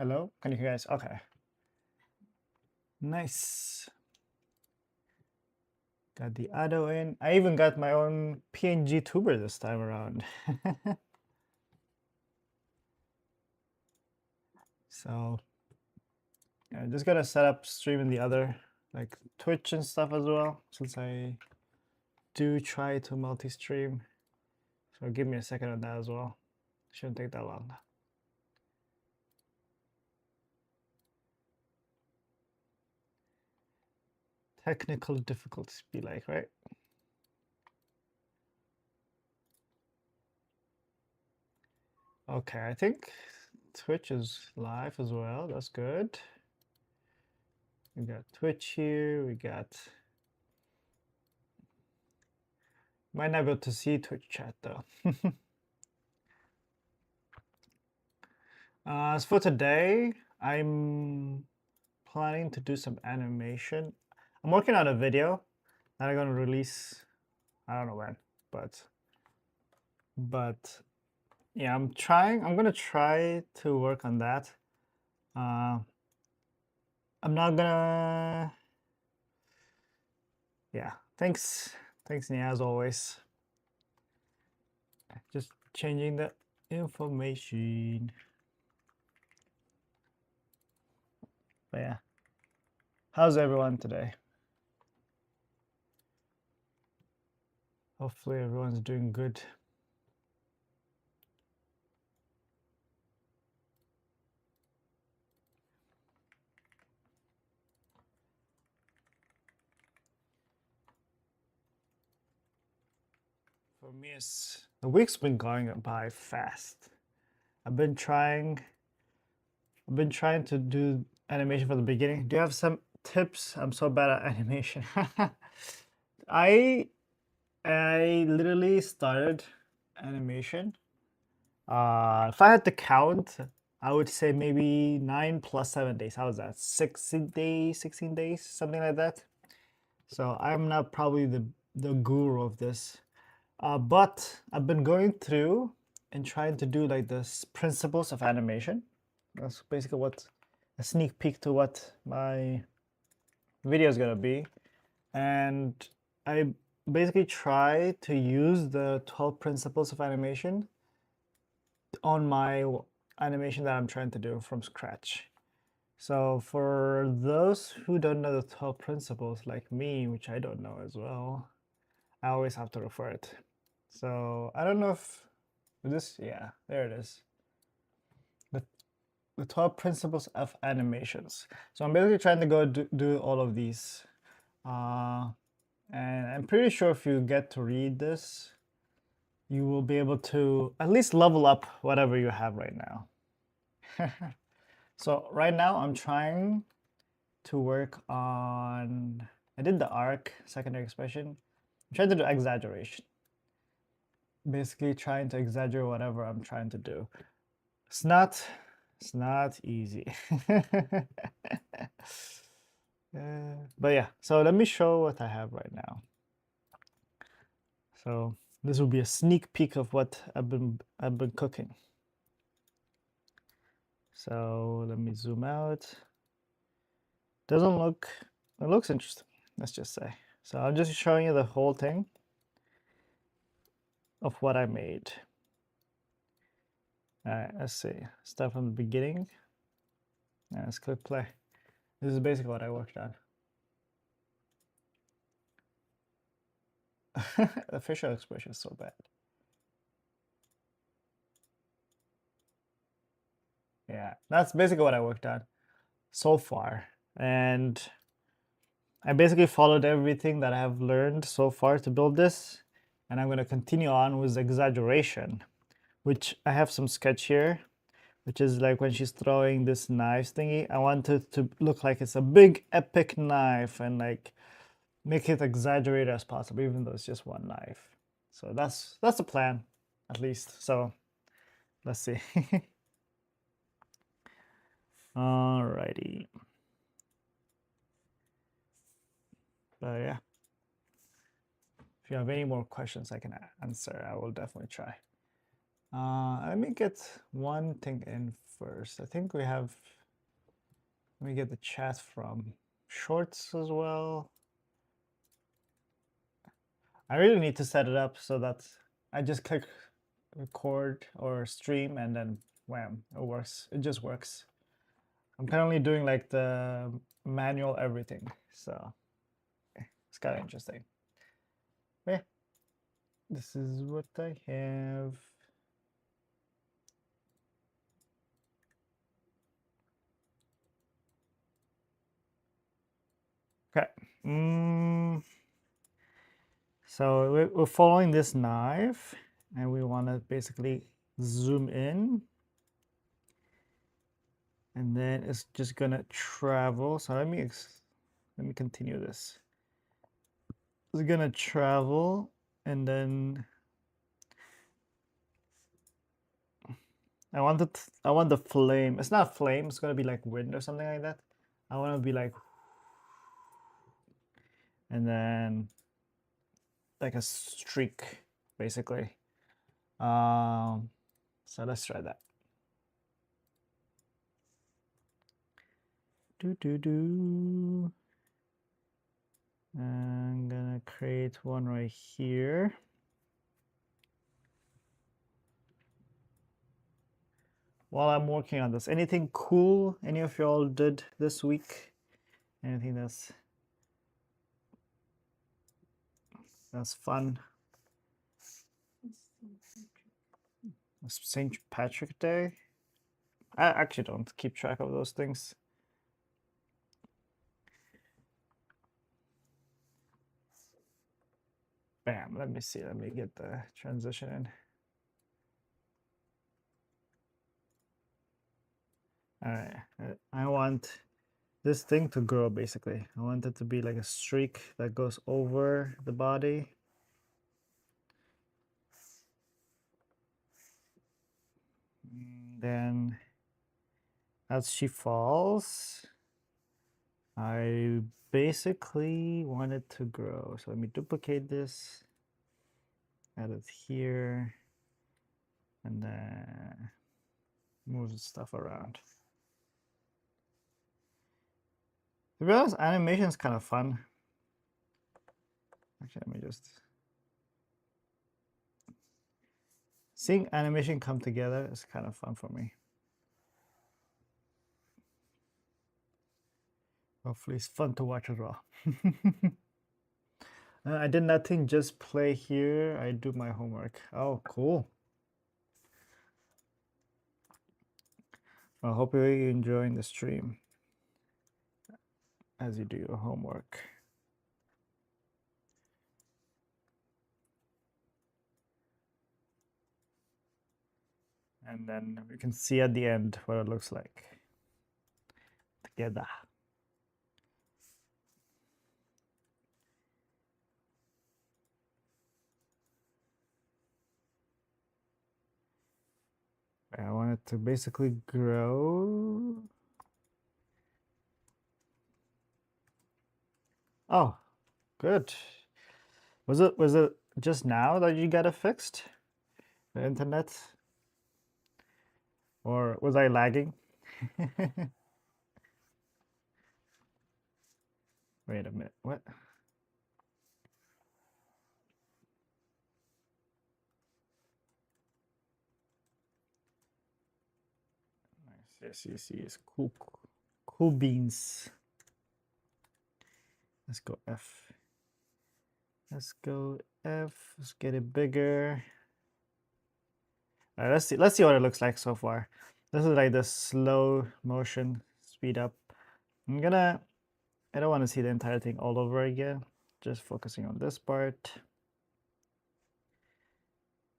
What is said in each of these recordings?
Hello, can you hear guys? Okay. Nice. Got the auto in. I even got my own PNG tuber this time around. So yeah, just gotta set up stream in the other like Twitch and stuff as well, since I do try to multi-stream. So give me a second on that as well. Shouldn't take that long. Technical difficulties be like, right? Okay, I think Twitch is live as well. That's good. We got Twitch here. We got. Might not be able to see Twitch chat though. As for today, I'm planning to do some animation. I'm working on a video that I'm gonna release. I don't know when, but yeah, I'm trying. I'm gonna try to work on that. I'm not gonna. Yeah, thanks, Nia, as always. Just changing the information. But yeah, how's everyone today? Hopefully everyone's doing good. For me, the week's been going by fast. I've been trying to do animation from the beginning. Do you have some tips? I'm so bad at animation. I literally started animation. If I had to count, I would say maybe 9 plus 7 days. How was that? 16 days, something like that. So I'm not probably the guru of this. But I've been going through and trying to do like the principles of animation. That's basically what a sneak peek to what my video is gonna be. And I basically try to use the 12 principles of animation on my animation that I'm trying to do from scratch. So for those who don't know the 12 principles like me, which I don't know as well, I always have to refer it. So I don't know if this, yeah, there it is. The 12 principles of animations. So I'm basically trying to go do all of these. And I'm pretty sure if you get to read this, you will be able to at least level up whatever you have right now. So right now I'm trying to work on, I did the arc, secondary expression. I'm trying to do exaggeration. Basically trying to exaggerate whatever I'm trying to do. It's not easy. But yeah, so let me show what I have right now. So this will be a sneak peek of what I've been cooking. So let me zoom out. Doesn't look, it looks interesting, let's just say. So I'm just showing you the whole thing of what I made. All right, let's see. Start from the beginning. Let's click play. This is basically what I worked on. The facial expression is so bad. Yeah, that's basically what I worked on so far. And I basically followed everything that I have learned so far to build this. And I'm going to continue on with exaggeration, which I have some sketch here, which is like when she's throwing this knife thingy. I want it to look like it's a big epic knife and like make it exaggerated as possible, even though it's just one knife. So that's the plan, at least. So let's see. Alrighty. But yeah, if you have any more questions I can answer, I will definitely try. Let me get one thing in first. I think we have, let me get the chat from Shorts as well. I really need to set it up so that I just click record or stream and then wham, it works. It just works. I'm currently doing like the manual everything, so it's kind of interesting. Yeah, this is what I have. Okay. So we're following this knife, and we want to basically zoom in, and then it's just gonna travel. So let me continue this. It's gonna travel, and then I want the flame. It's not flame. It's gonna be like wind or something like that. I want to be like, and then like a streak, basically. So let's try that. Do. I'm gonna create one right here. While I'm working on this, anything cool any of y'all did this week? Anything that's fun? St. Patrick's Day? I actually don't keep track of those things. Bam, let me see. Let me get the transition in. All right, I want this thing to grow, basically. I want it to be like a streak that goes over the body. Then as she falls, I basically want it to grow. So let me duplicate this, add it here, and then move the stuff around. To be honest, animation is kind of fun. Actually, let me just... Seeing animation come together is kind of fun for me. Hopefully it's fun to watch as well. I did nothing, just play here. I do my homework. Oh, cool. I hope you're enjoying the stream as you do your homework. And then we can see at the end what it looks like together. I want it to basically grow. Oh, good. Was it just now that you got it fixed? The internet? Or was I lagging? Wait a minute. What? Nice. Yes. Cool beans. Let's go F. Let's go F. Let's get it bigger. All right, let's see what it looks like so far. This is like the slow motion speed up. I don't want to see the entire thing all over again. Just focusing on this part.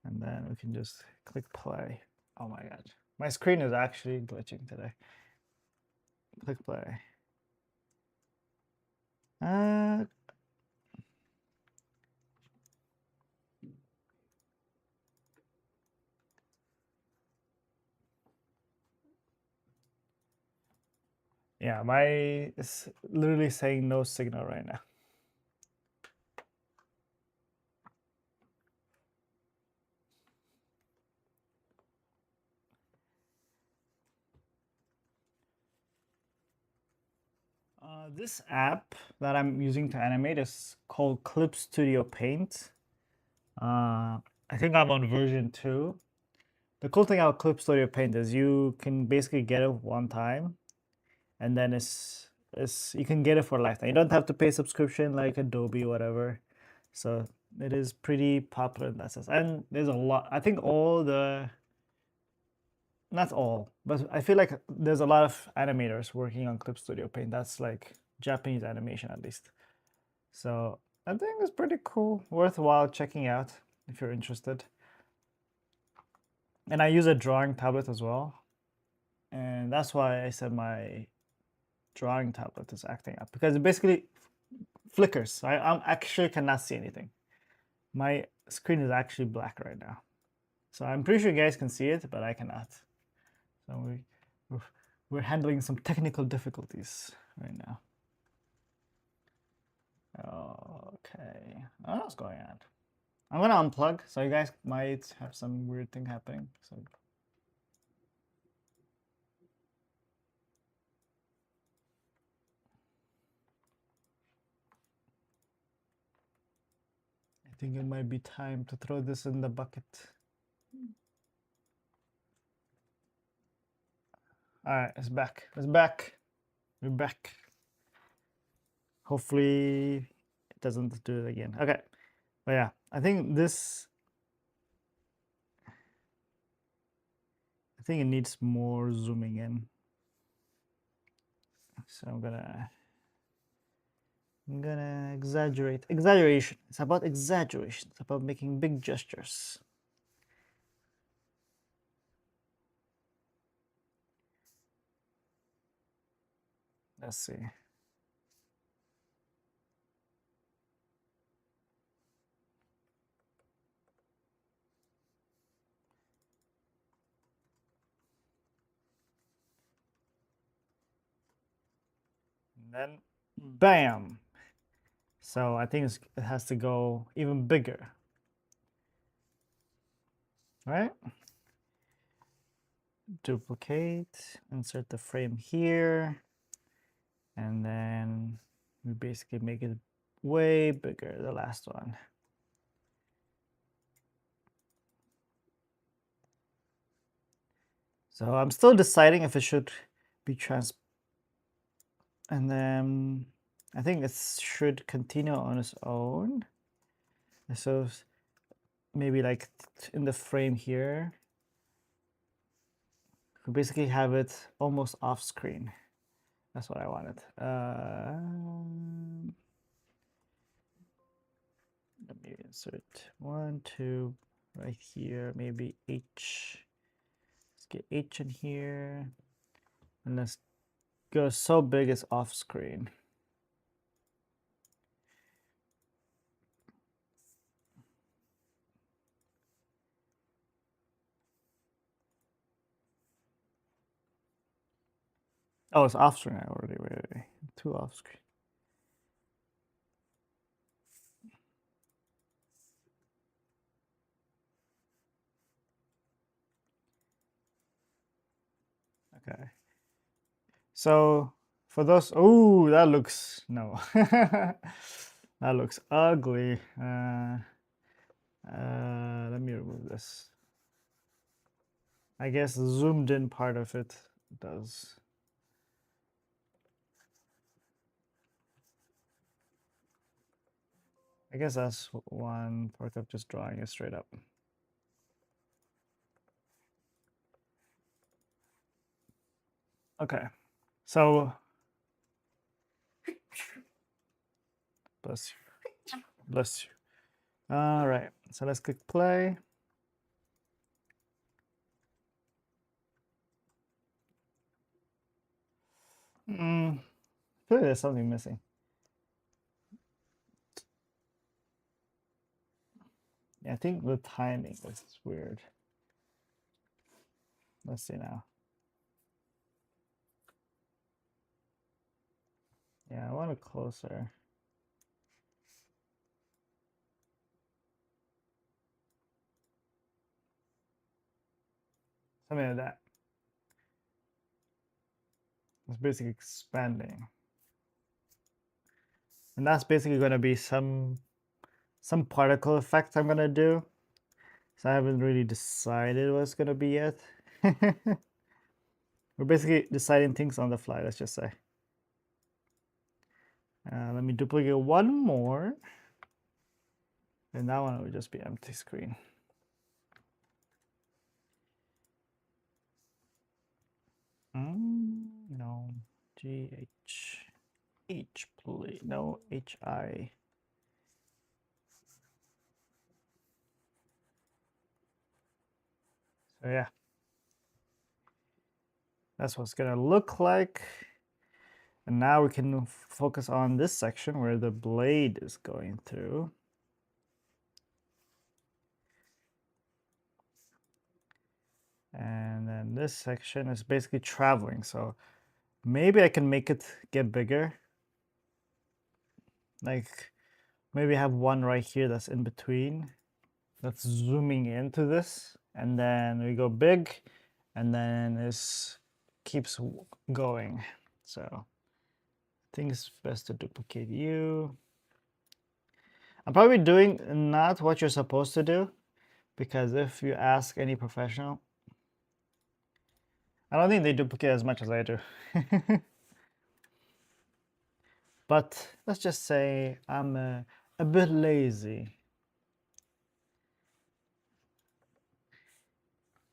And then we can just click play. Oh my god. My screen is actually glitching today. Click play. Yeah, it's literally saying no signal right now. This app that I'm using to animate is called Clip Studio Paint. I think I'm on version 2. The cool thing about Clip Studio Paint is you can basically get it one time, and then it's you can get it for a lifetime. You don't have to pay subscription like Adobe, whatever. So it is pretty popular in that sense. And there's a lot. I think all the not all, but I feel like there's a lot of animators working on Clip Studio Paint. That's like Japanese animation at least. So I think it's pretty cool, worthwhile checking out if you're interested. And I use a drawing tablet as well. And that's why I said my drawing tablet is acting up because it basically flickers. I actually cannot see anything. My screen is actually black right now. So I'm pretty sure you guys can see it, but I cannot. So we're handling some technical difficulties right now. Okay, I don't know what's going on. I'm gonna unplug, so you guys might have some weird thing happening. So I think it might be time to throw this in the bucket. All right, it's back. It's back. We're back. Hopefully it doesn't do it again. Okay, but yeah, I think it needs more zooming in. So I'm gonna exaggerate. Exaggeration. It's about exaggeration. It's about making big gestures. Let's see. And then, bam. So I think it has to go even bigger. Right? Duplicate, insert the frame here, and then we basically make it way bigger, the last one. So I'm still deciding if it should be and then I think it should continue on its own. So maybe like in the frame here, we basically have it almost off screen. That's what I wanted. Let me insert 1, 2 right here, maybe H. Let's get H in here, and let's go so big it's off screen. Oh, it's off screen already. Wait. Two off screen. Okay. So for those, oh, that looks, no. That looks ugly. Let me remove this. I guess the zoomed in part of it does. I guess that's one part of just drawing it straight up. Okay, so bless you, bless you. All right, so let's click play. I feel like there's something missing. Yeah, I think the timing is weird. Let's see now. Yeah, I want it closer. Something like that. It's basically expanding. And that's basically going to be some particle effect I'm going to do. So I haven't really decided what it's going to be yet. We're basically deciding things on the fly, let's just say. Let me duplicate one more. And that one will just be empty screen. No, please. No, HI. So yeah, that's what it's gonna look like. And now we can focus on this section where the blade is going through. And then this section is basically traveling. So maybe I can make it get bigger. Like maybe have one right here that's in between. That's zooming into this. And then we go big. And then this keeps going. So I think it's best to duplicate you. I'm probably doing not what you're supposed to do, because if you ask any professional, I don't think they duplicate as much as I do. But let's just say I'm a bit lazy,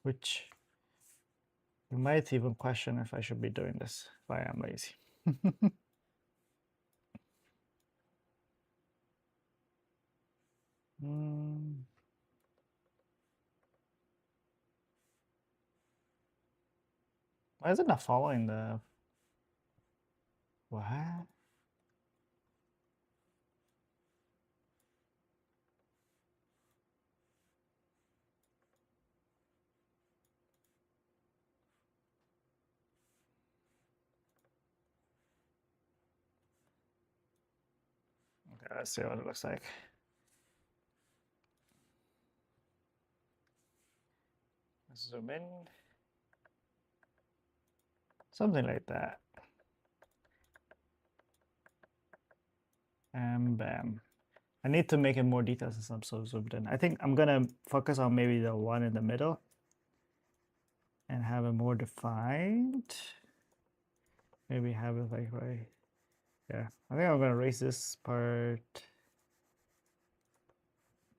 which you might even question if I should be doing this, if I am lazy. Why is it not following the... What? Okay, let's see what it looks like. Zoom in. Something like that. And bam. I need to make it more detailed since I'm so zoomed in. I think I'm gonna focus on maybe the one in the middle and have it more defined. Maybe have it like right. Yeah, I think I'm gonna erase this part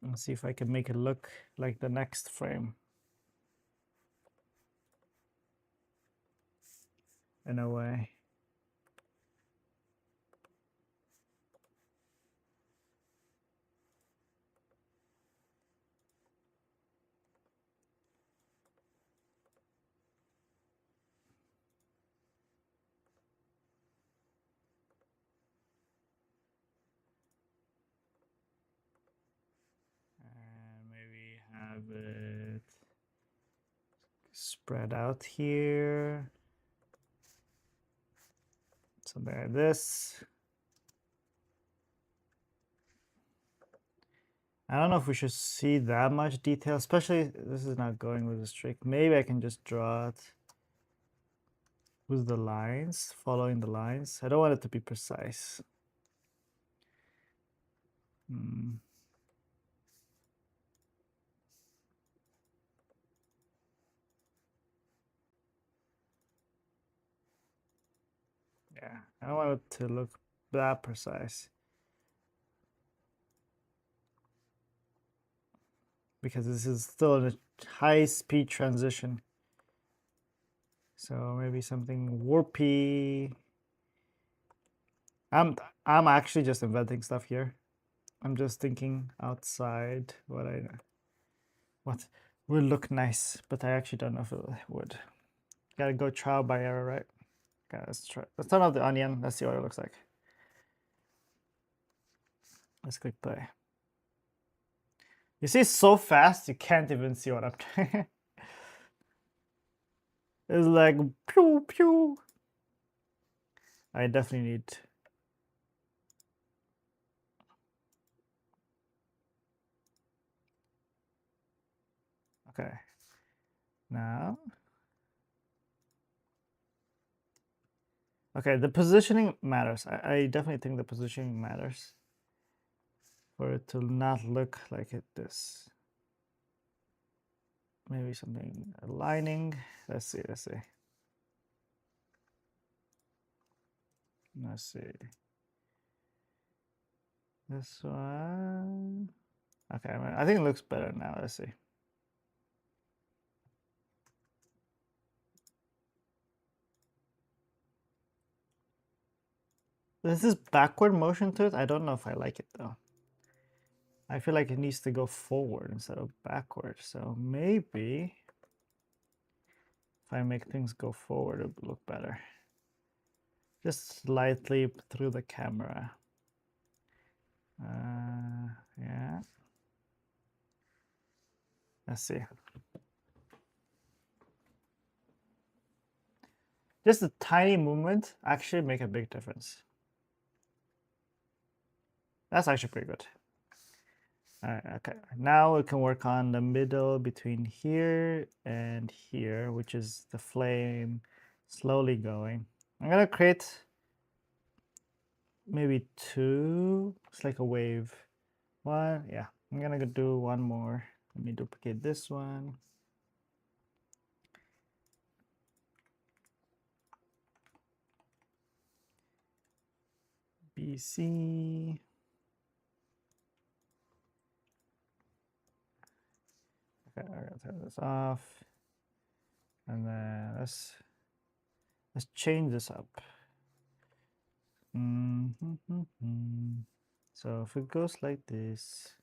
and see if I can make it look like the next frame in a way. And maybe have it spread out here. Something like this. I don't know if we should see that much detail, especially this is not going with the streak. Maybe I can just draw it with the lines, following the lines. I don't want it to be precise. Yeah, I don't want it to look that precise, because this is still a high-speed transition. So maybe something warpy. I'm actually just inventing stuff here. I'm just thinking outside what would look nice, but I actually don't know if it would. Gotta go trial by error, right? Okay, let's try. Let's turn off the onion. Let's see what it looks like. Let's click play. You see, so fast you can't even see what I'm doing. It's like pew pew. I definitely need. Okay. Now. Okay, the positioning matters. I definitely think the positioning matters for it to not look like this. Maybe something aligning. Let's see. Let's see. This one. Okay, I think it looks better now. Let's see. There's this backward motion to it. I don't know if I like it though. I feel like it needs to go forward instead of backward. So maybe if I make things go forward, it would look better. Just slightly through the camera. Yeah. Let's see. Just a tiny movement actually make a big difference. That's actually pretty good. All right, okay. Now we can work on the middle between here and here, which is the flame slowly going. I'm gonna create maybe two. It's like a wave. One, yeah. I'm gonna do one more. Let me duplicate this one. BC. Okay, I'm gonna turn this off. And then let's change this up. So if it goes like this,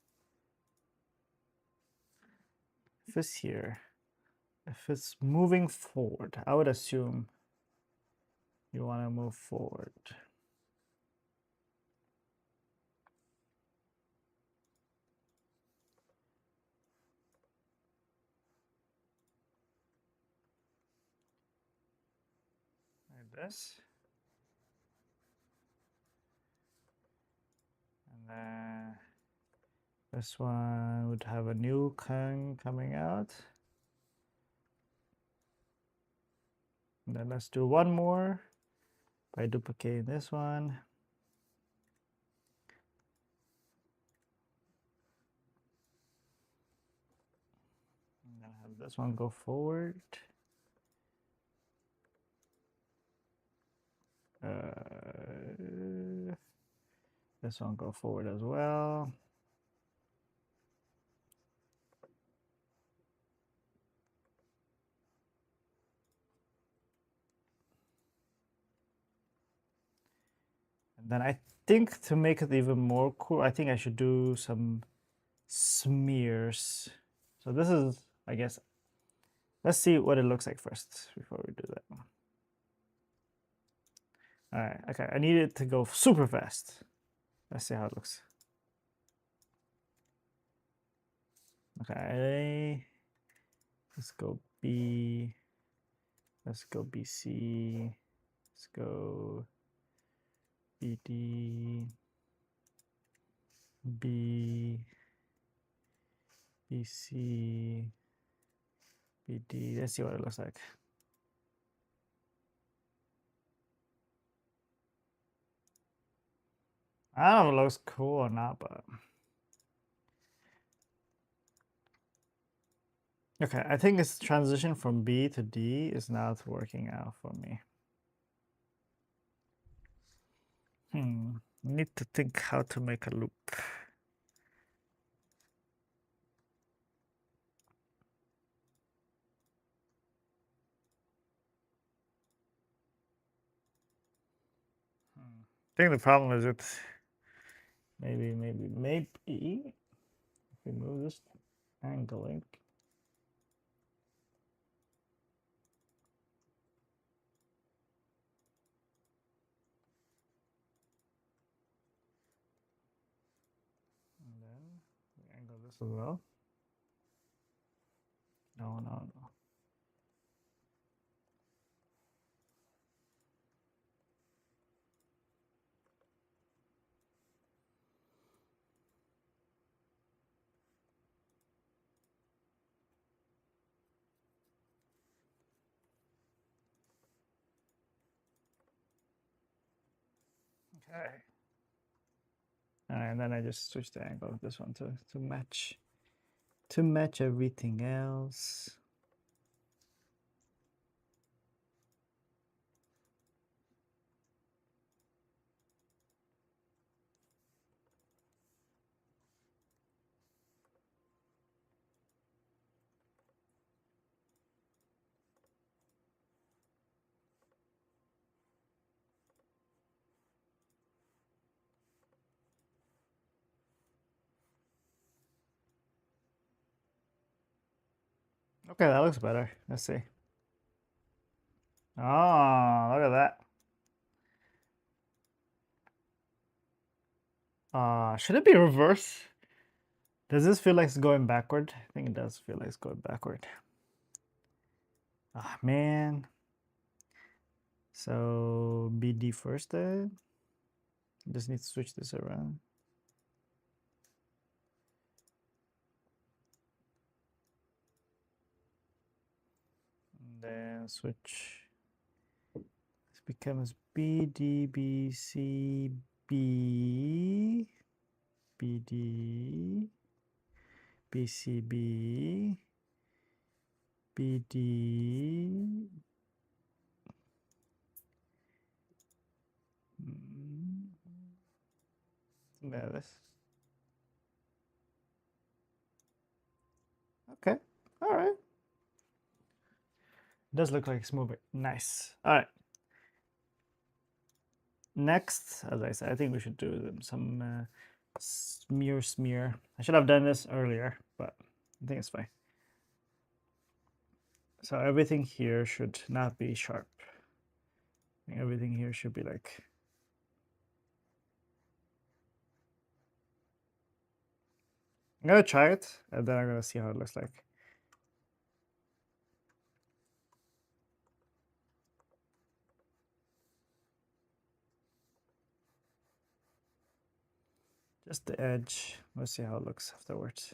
if it's here, if it's moving forward, I would assume you want to move forward. Like this. And then this one would have a new cone coming out. And then let's do one more by duplicating this one. I'm gonna have this one go forward. This one go forward as well. And then I think to make it even more cool, I think I should do some smears. So this is, I guess, let's see what it looks like first before we do that. All right, okay, I need it to go super fast. Let's see how it looks. Okay, let's go B, let's go BC, let's go BD, B, BC, BD. Let's see what it looks like. I don't know if it looks cool or not, but okay, I think this transition from B to D is not working out for me. Need to think how to make a loop. I think the problem is it's maybe if we move this angling. And then we angle this as well. No. Okay. And then I just switch the angle of this one to match everything else. Okay, that looks better. Let's see. Oh, look at that. Should it be reverse? Does this feel like it's going backward? I think it does feel like it's going backward. Ah, man. So BD first then. Just need to switch this around. And then switch. This becomes BDBCB. BD. BCB. BD. There it is. Okay. All right. It does look like it's moving. Nice. All right. Next, as I said, I think we should do some smear. I should have done this earlier, but I think it's fine. So everything here should not be sharp. Everything here should be like... I'm gonna try it, and then I'm gonna see how it looks like. Just the edge. Let's see how it looks afterwards.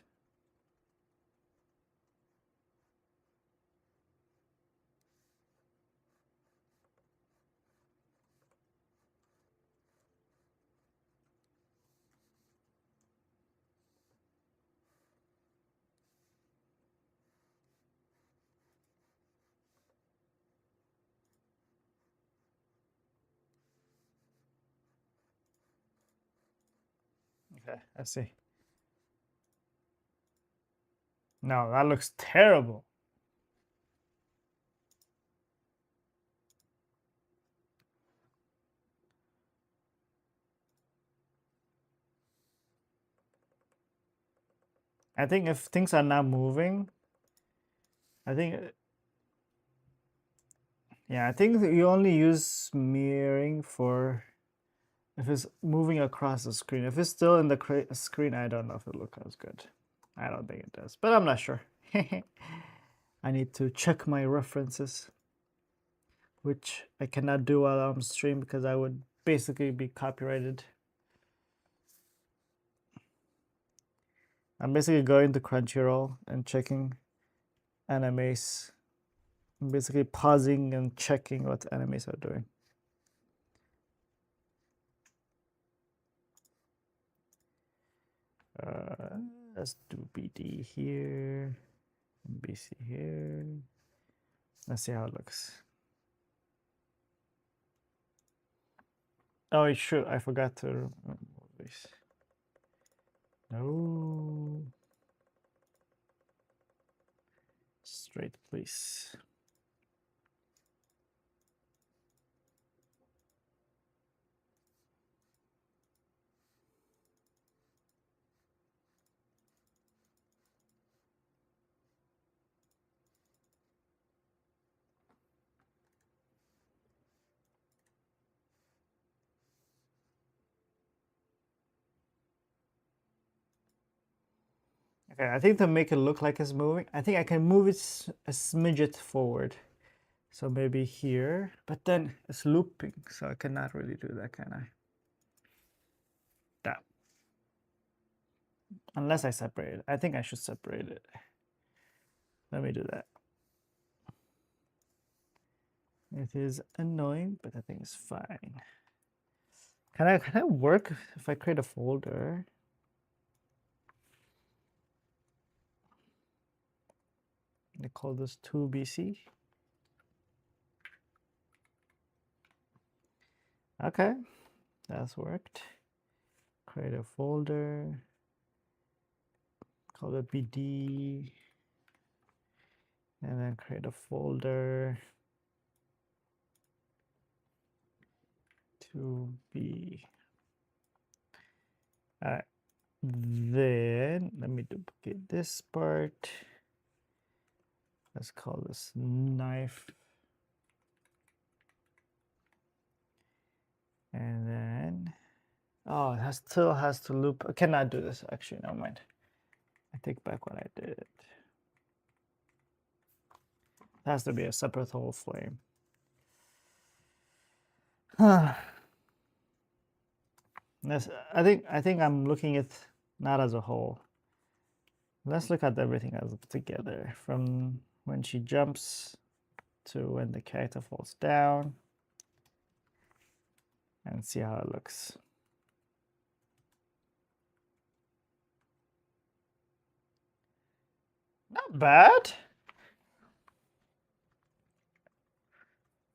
Okay, let's see. No, that looks terrible. I think if things are not moving, I think, yeah, I think you only use smearing for if it's moving across the screen. If it's still in the screen, I don't know if it looks as good. I don't think it does, but I'm not sure. I need to check my references, which I cannot do while I'm stream because I would basically be copyrighted. I'm basically going to Crunchyroll and checking animes. I'm basically pausing and checking what animes are doing. Let's do BD here, and BC here. Let's see how it looks. Oh, shoot, I forgot to remove this. No. Straight, please. Okay, I think to make it look like it's moving, I think I can move it a smidget forward. So maybe here, but then it's looping, so I cannot really do that, can I? That. Unless I separate it. I think I should separate it. Let me do that. It is annoying, but I think it's fine. Can I work if I create a folder? They call this 2BC. Okay, that's worked. Create a folder. Call it BD. And then create a folder. 2B. All right. Then let me duplicate this part. Let's call this knife. And then, oh, it still has to loop. I cannot do this actually, never mind. I take back what I did. It has to be a separate whole flame. I think I'm looking at not as a whole. Let's look at everything as together, from when she jumps to when the character falls down, and see how it looks. Not bad.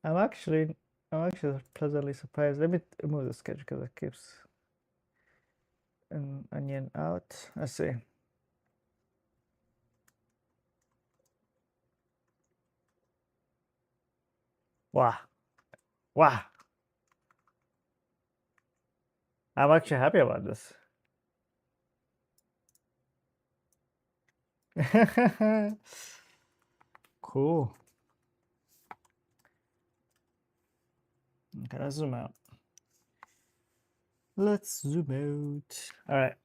I'm actually pleasantly surprised. Let me move the sketch because it keeps an onion out. Let's see. Wow. Wow. I'm actually happy about this. Cool. Okay, let's zoom out. Let's zoom out. All right.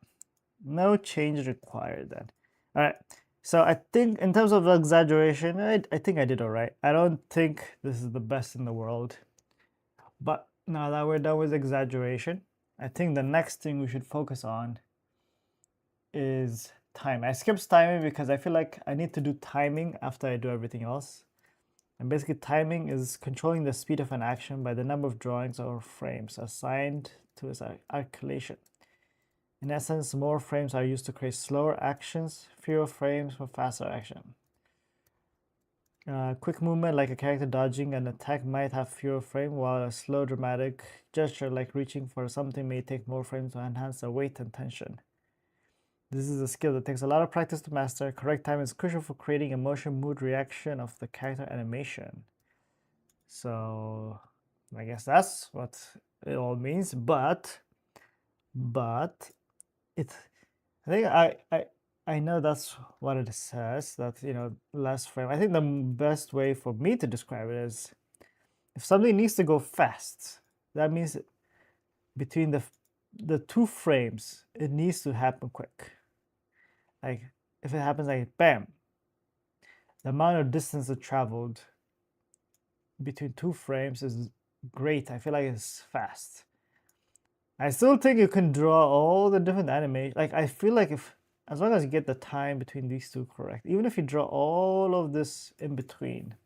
No change required then. All right. So I think in terms of exaggeration, I think I did all right. I don't think this is the best in the world. But now that we're done with exaggeration, I think the next thing we should focus on is time. I skipped timing because I feel like I need to do timing after I do everything else. And basically timing is controlling the speed of an action by the number of drawings or frames assigned to its articulation. In essence, more frames are used to create slower actions, fewer frames for faster action. Quick movement like a character dodging an attack might have fewer frames, while a slow dramatic gesture like reaching for something may take more frames to enhance the weight and tension. This is a skill that takes a lot of practice to master. Correct time is crucial for creating emotion, mood, reaction of the character animation. So I guess that's what it all means, but it I think I know that's what it says, that less frame. I think the best way for me to describe it is if something needs to go fast, that means between the two frames, it needs to happen quick. Like if it happens like bam, the amount of distance it traveled between two frames is great. I feel like it's fast. I still think you can draw all the different animations. Like I feel like if as long as you get the time between these two correct, even if you draw all of this in between,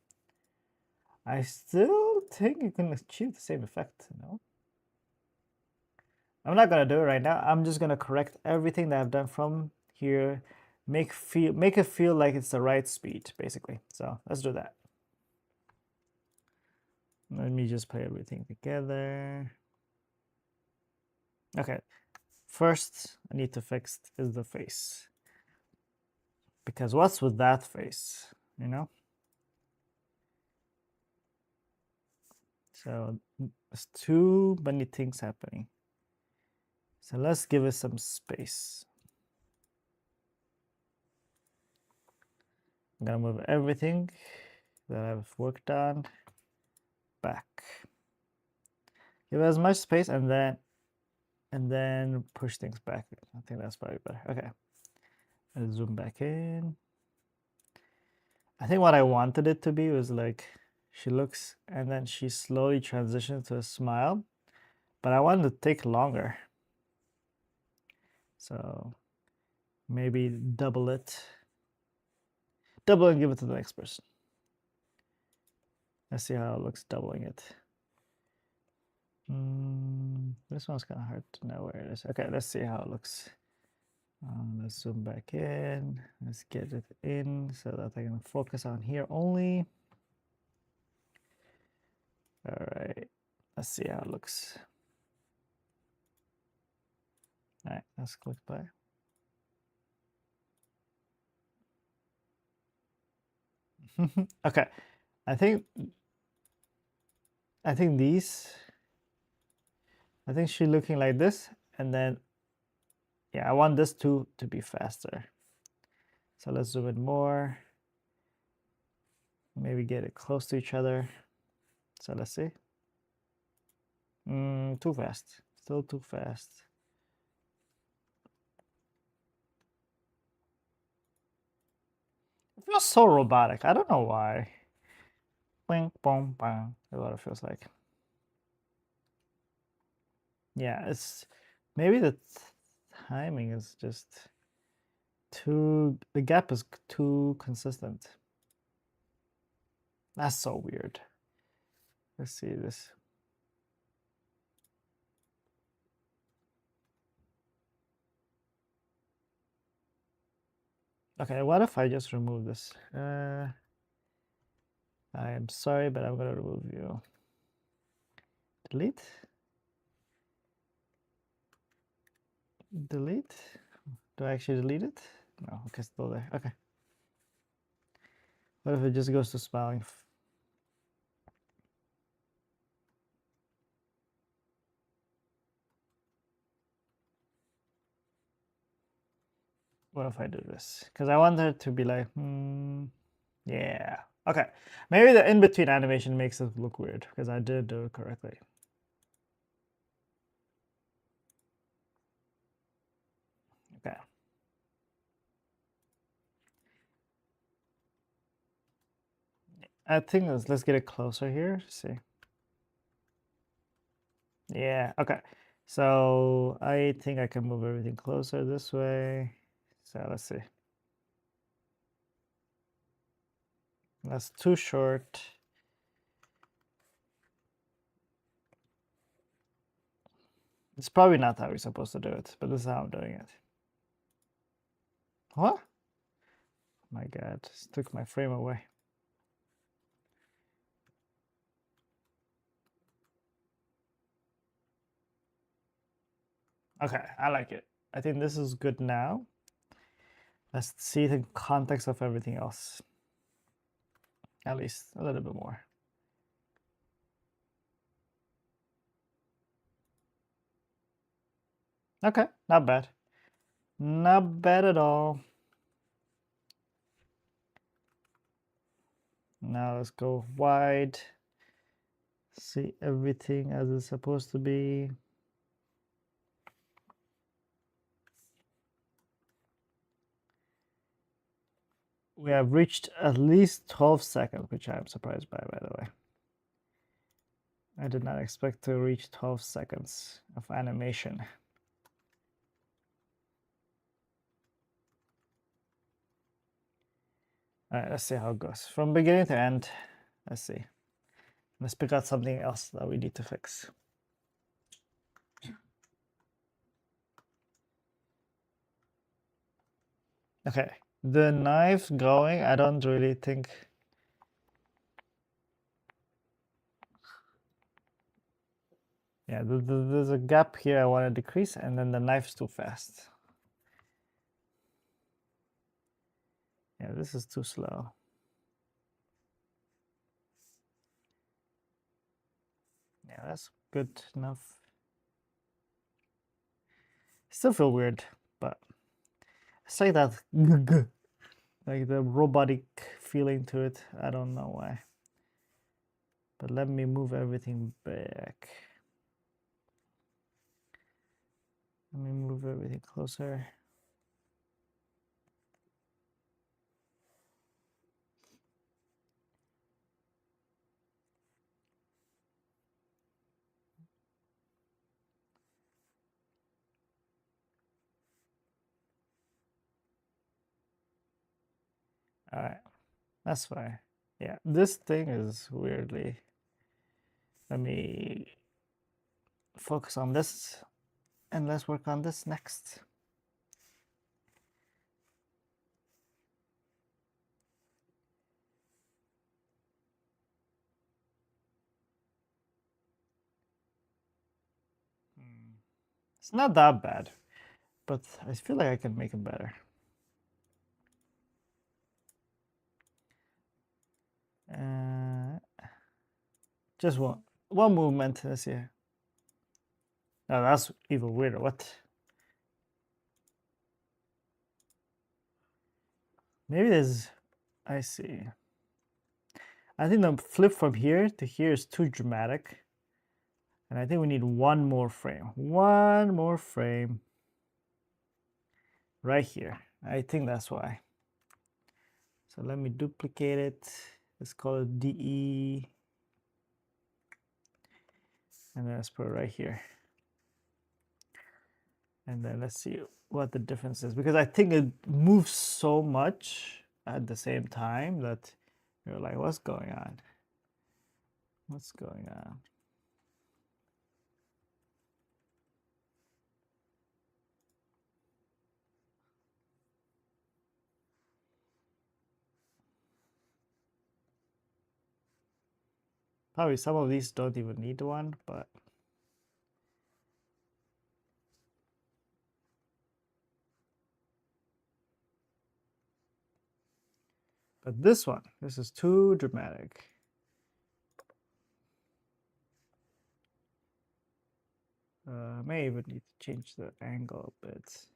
I still think you can achieve the same effect, I'm not gonna do it right now. I'm just gonna correct everything that I've done from here, make it feel like it's the right speed, basically. So let's do that. Let me just put everything together. Okay, first I need to fix is the face. Because what's with that face, So there's too many things happening. So let's give it some space. I'm gonna move everything that I've worked on back. Give it as much space and then push things back. I think that's probably better. Okay. Let's zoom back in. I think what I wanted it to be was like she looks and then she slowly transitions to a smile, but I wanted to take longer. So maybe double it. Double and give it to the next person. Let's see how it looks doubling it. This one's kind of hard to know where it is. Okay, let's see how it looks. Let's zoom back in. Let's get it in so that I can focus on here only. All right, let's see how it looks. All right, let's click play. Okay, I think these. I think she's looking like this, and then yeah, I want this to be faster. So let's zoom in more. Maybe get it close to each other. So let's see. Too fast. Still too fast. It feels so robotic. I don't know why. Bing, bong, bang. That's what it feels like. Yeah, it's maybe the timing is just too. The gap is too consistent. That's so weird. Let's see this. Okay, what if I just remove this? I am sorry, but I'm gonna remove you. Delete. Delete. Do I actually delete it? No, okay, still there. Okay. What if it just goes to smiling? What if I do this? Because I want it to be like, yeah. Okay. Maybe the in-between animation makes it look weird because I did do it correctly. Okay. I think let's get it closer here. See. Yeah. Okay. So I think I can move everything closer this way. So let's see. That's too short. It's probably not how we're supposed to do it, but this is how I'm doing it. What? My God, just took my frame away. Okay, I like it. I think this is good now. Let's see it in context of everything else. At least a little bit more. Okay, not bad. Not bad at all. Now let's go wide. See everything as it's supposed to be. We have reached at least 12 seconds, which I'm surprised by the way. I did not expect to reach 12 seconds of animation. All right, let's see how it goes. From beginning to end, let's see. Let's pick out something else that we need to fix. Okay, the knife going, I don't really think. Yeah, there's a gap here I want to decrease, and then the knife's too fast. Yeah, this is too slow. Yeah, that's good enough. Still feel weird, but it's like that, like the robotic feeling to it. I don't know why. But let me move everything back. Let me move everything closer. All right, that's fine. Yeah, this thing is weirdly. Let me focus on this and let's work on this next. It's not that bad, but I feel like I can make it better. Just one movement this here. Now that's even weirder. What? Maybe there's. I see. I think the flip from here to here is too dramatic. And I think we need one more frame. One more frame. Right here. I think that's why. So let me duplicate it. Let's call it DE. And then let's put it right here. And then let's see what the difference is. Because I think it moves so much at the same time that you're like, what's going on? What's going on? Probably some of these don't even need one, but this one, this is too dramatic. May even need to change the angle a bit.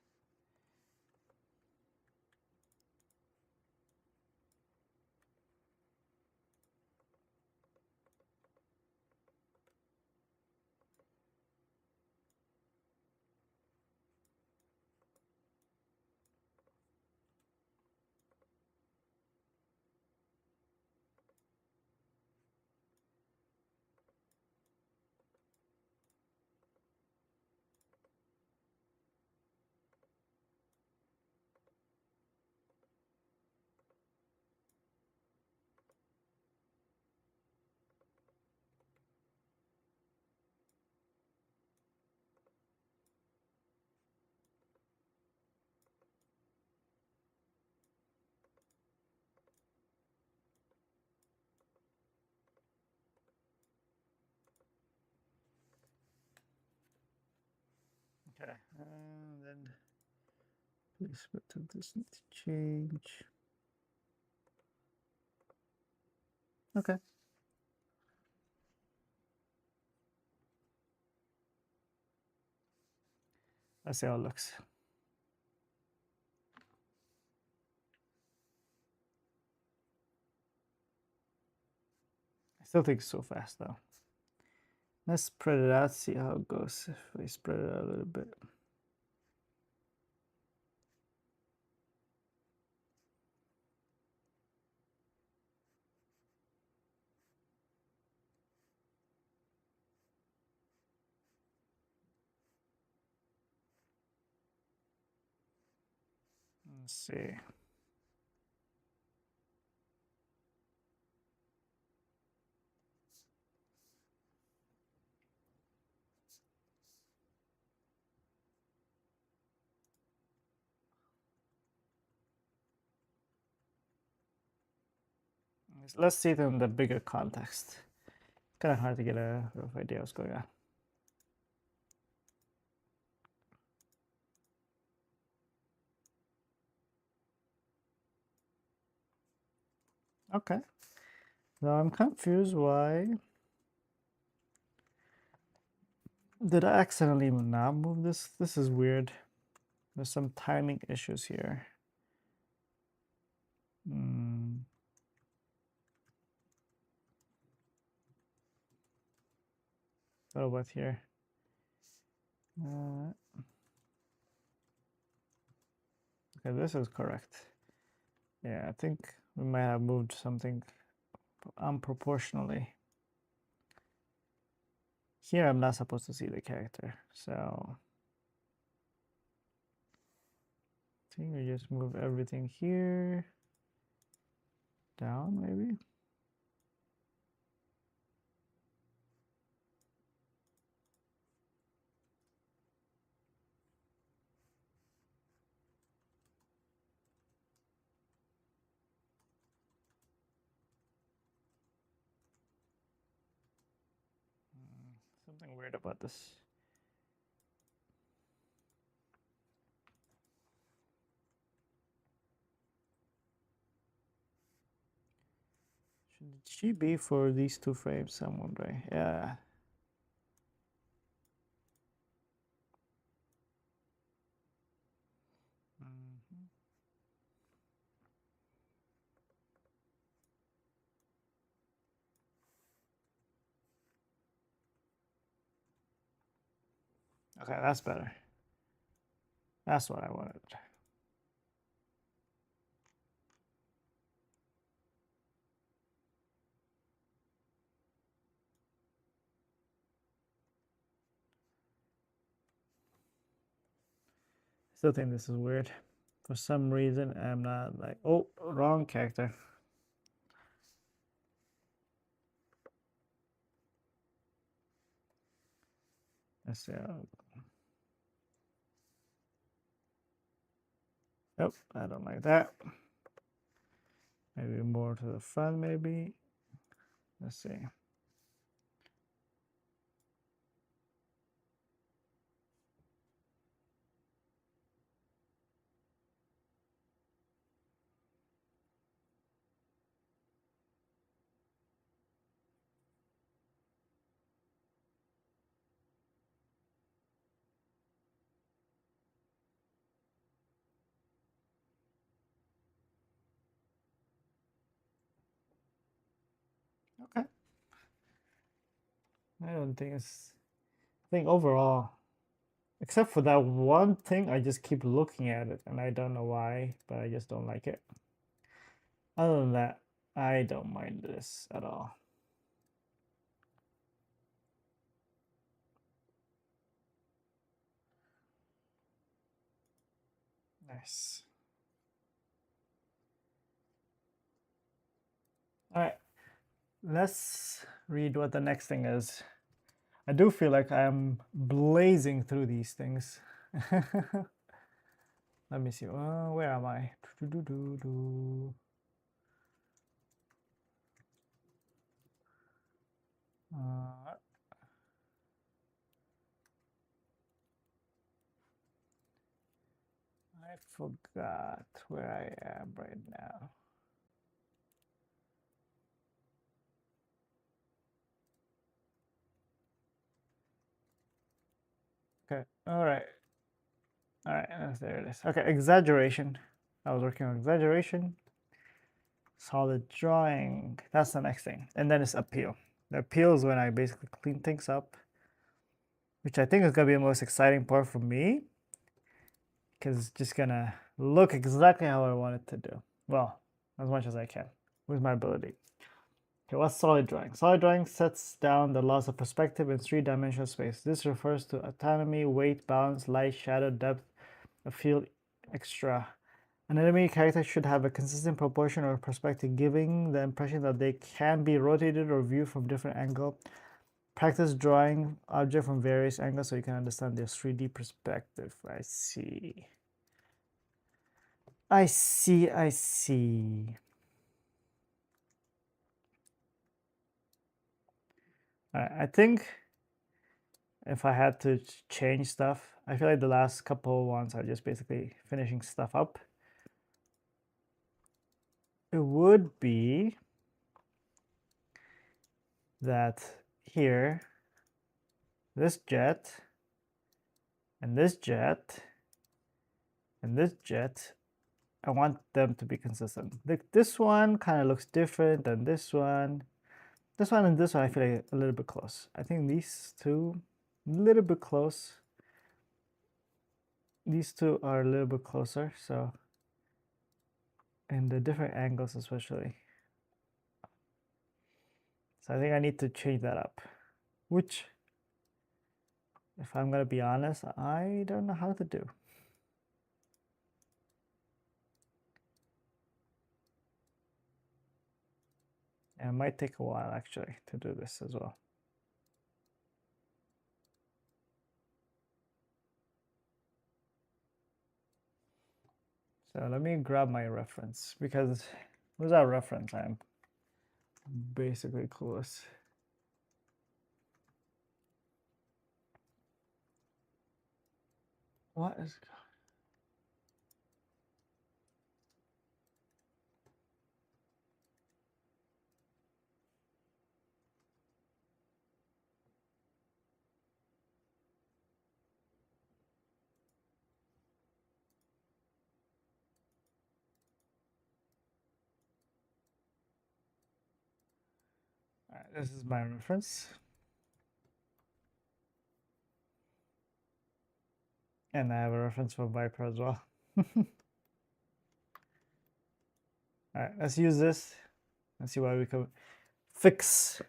Okay, and then placement of this needs to change. Okay. Let's see how it looks. I still think it's so fast though. Let's spread it out, see how it goes if we spread it out a little bit. Let's see. Let's see it in the bigger context. Kind of hard to get a rough idea what's going on. Okay. Now I'm confused why. Did I accidentally not move this? This is weird. There's some timing issues here. What about here? Okay, this is correct. Yeah, I think we might have moved something unproportionally. Here I'm not supposed to see the character, so I think we just move everything here down maybe. Something weird about this. Should she be for these 2 frames? I'm wondering. Yeah. Mhm. Okay, that's better. That's what I wanted. Still think this is weird. For some reason, I'm not like, oh, wrong character. Let's see. Nope, I don't like that. Maybe more to the front, maybe. Let's see. Okay. I don't think it's. I think overall, except for that one thing, I just keep looking at it, and I don't know why, but I just don't like it. Other than that, I don't mind this at all. Nice. All right, let's read what the next thing is. I do feel like I'm blazing through these things. Let me see. Where am I? Uh, I forgot where I am right now. Okay. All right. All right. There it is. Okay. Exaggeration. I was working on exaggeration. Solid drawing. That's the next thing. And then it's appeal. The appeal is when I basically clean things up, which I think is going to be the most exciting part for me because it's just going to look exactly how I want it to do. Well, as much as I can with my ability. Okay, what's solid drawing? Solid drawing sets down the laws of perspective in 3-dimensional space. This refers to autonomy, weight, balance, light, shadow, depth, a field, extra. An enemy character should have a consistent proportion or perspective, giving the impression that they can be rotated or viewed from different angles. Practice drawing object from various angles so you can understand their 3D perspective. I see. I see, I see. I think if I had to change stuff, I feel like the last couple ones are just basically finishing stuff up. It would be that here, this jet, and this jet, and this jet, I want them to be consistent. Like this one kind of looks different than this one. This one and this one I feel like a little bit close. I think these two, a little bit close. These two are a little bit closer, so and the different angles especially. So I think I need to change that up, which, if I'm gonna be honest, I don't know how to do. And it might take a while actually to do this as well. So let me grab my reference because without reference, I'm basically clueless. What is... All right, this is my reference. And I have a reference for Viper as well. All right, let's use this. Let's see what we can fix.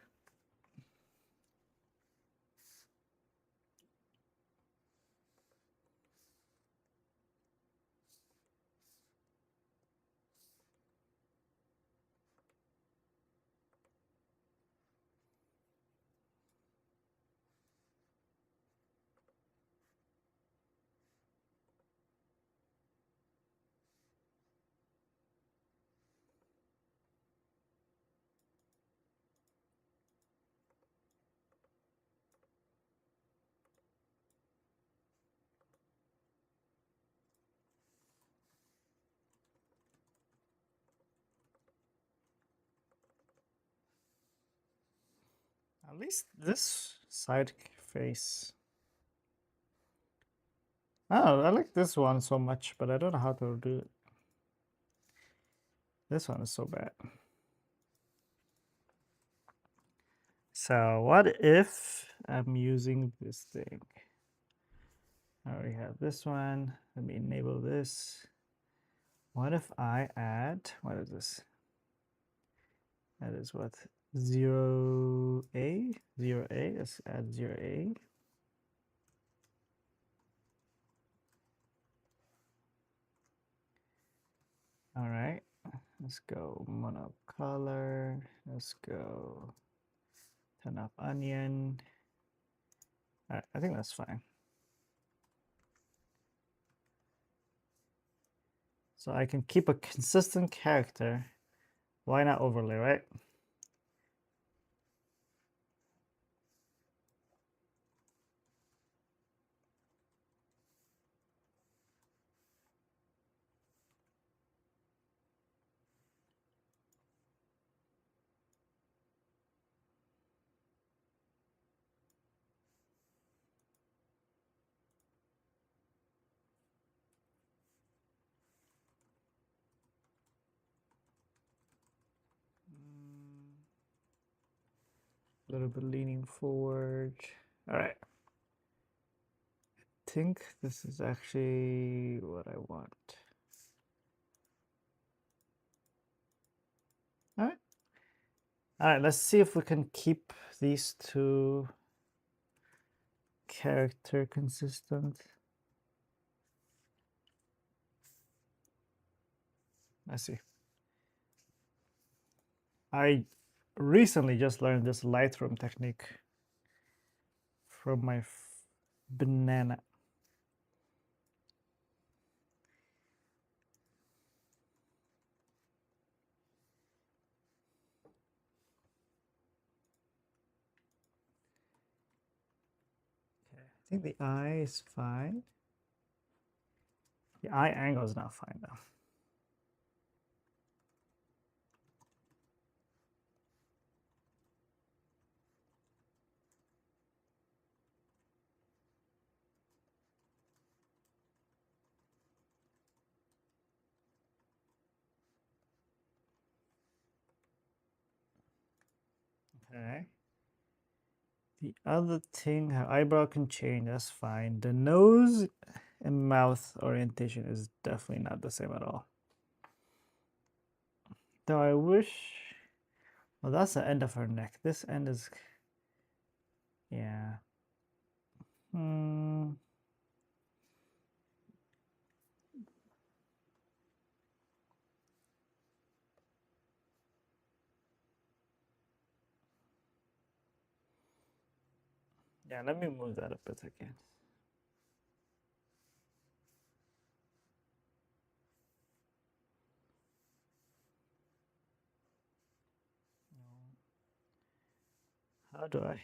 At least this side face. Oh, I like this one so much, but I don't know how to do it. This one is so bad. So what if I'm using this thing? I already have this one. Let me enable this. What if I add, what is this? That is what? 0A? 0A, let's add 0A. All right, let's go monocolor. Let's go turn off onion. All right, I think that's fine. So I can keep a consistent character. Why not overlay, right? A little bit leaning forward. All right. I think this is actually what I want. All right. All right, let's see if we can keep these two character consistent. Let's see. I recently just learned this Lightroom technique from my banana. Okay, I think the eye is fine. The eye angle is not fine though. Okay. The other thing, her eyebrow can change, that's fine. The nose and mouth orientation is definitely not the same at all. Though I wish, well, that's the end of her neck. This end is, yeah. Yeah, let me move that a bit again. How do I?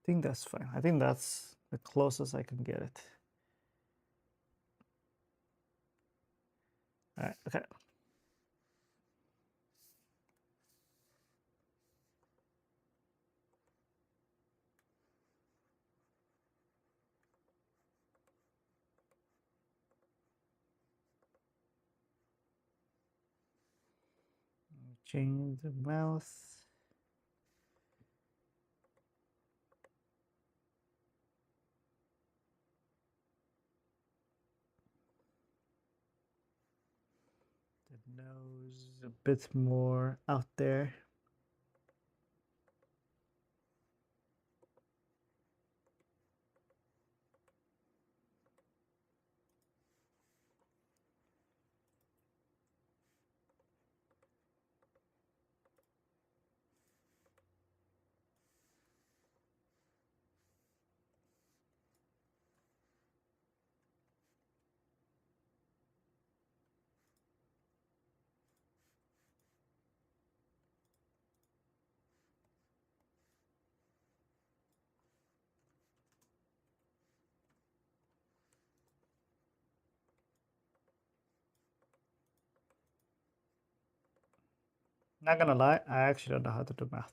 think that's fine. I think that's the closest I can get it. All right, okay. Change the mouth. The nose a bit more out there. Not gonna lie, I actually don't know how to do math.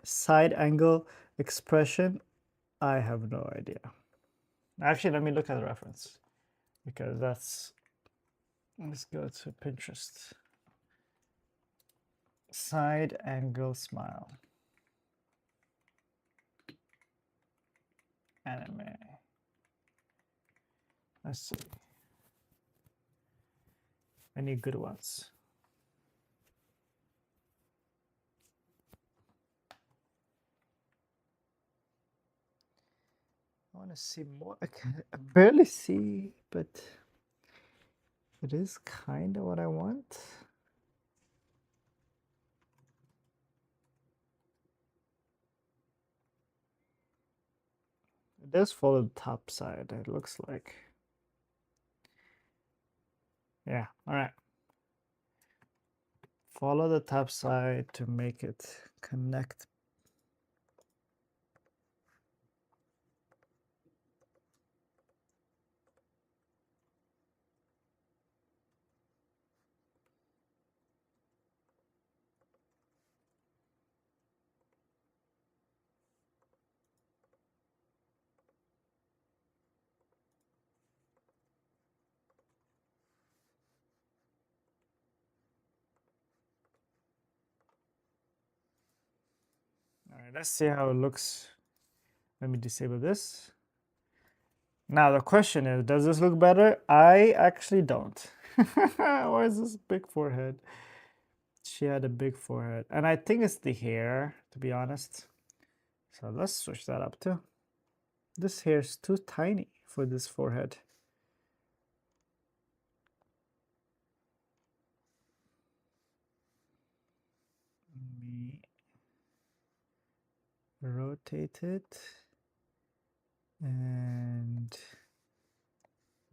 Side angle expression, I have no idea. Actually, let me look at the reference because that's. Let's go to Pinterest. Side angle smile. Anime. Let's see. Any good ones? I want to see more. I barely see, but it is kind of what I want. It does follow the top side, it looks like. Yeah, all right. Follow the top side to make it connect. All right, let's see how it looks. Let me disable this. Now the question is, does this look better? I actually don't. Why is this big forehead? She had a big forehead. And I think it's the hair, to be honest. So let's switch that up too. This hair is too tiny for this forehead. Let me rotate it and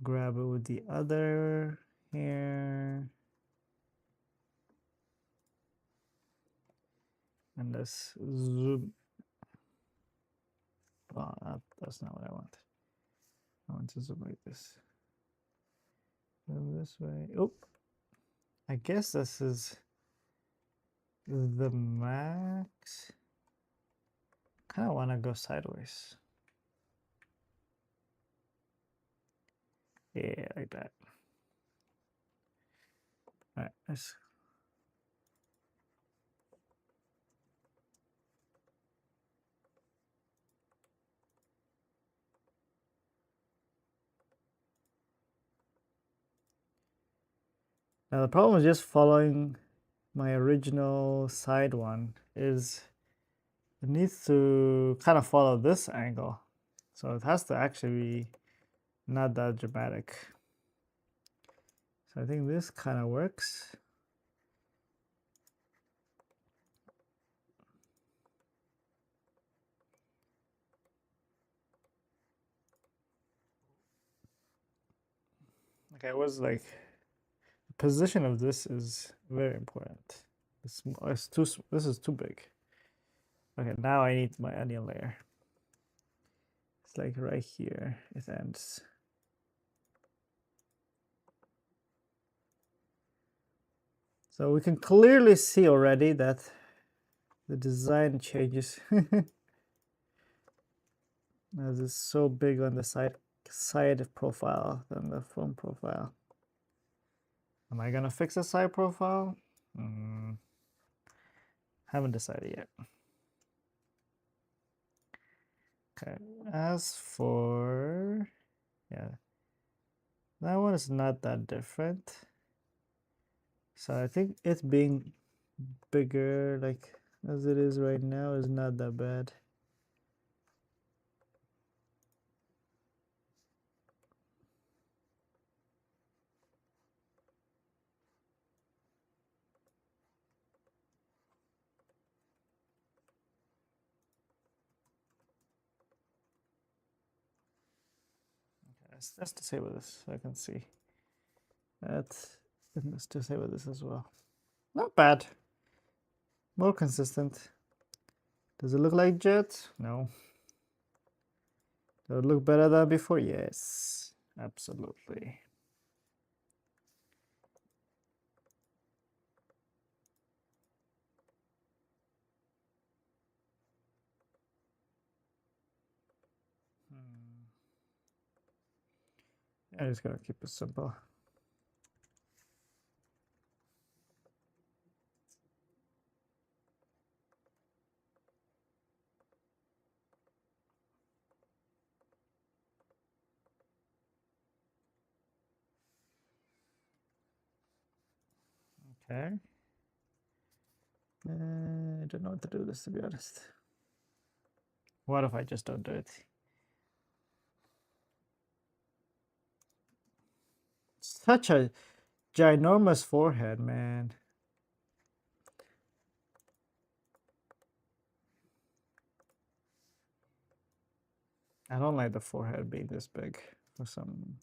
grab it with the other hair. And let's zoom. Well, that's not what I want. I want to zoom like this. Zoom this way. Oh, I guess this is the max. Kind of want to go sideways. Yeah, like that. All right, let's. Now the problem is just following my original side one is it needs to kind of follow this angle. So it has to actually be not that dramatic. So I think this kind of works. Okay, it was like the position of this is very important. This is too big. Okay, now I need my onion layer. It's like right here, it ends. So we can clearly see already that the design changes. As it's so big on the side profile than the front profile. Am I gonna fix the side profile? Haven't decided yet. Okay, as for, yeah, that one is not that different. So I think it being bigger, like as it is right now, is not that bad. Okay, let's disable this so I can see. Let's disable this as well. Not bad. More consistent. Does it look like Jet? No. Does it look better than before? Yes, absolutely. I'm just gonna keep it simple. Okay. I don't know what to do with this, to be honest. What if I just don't do it? Such a ginormous forehead, man. I don't like the forehead being this big for some.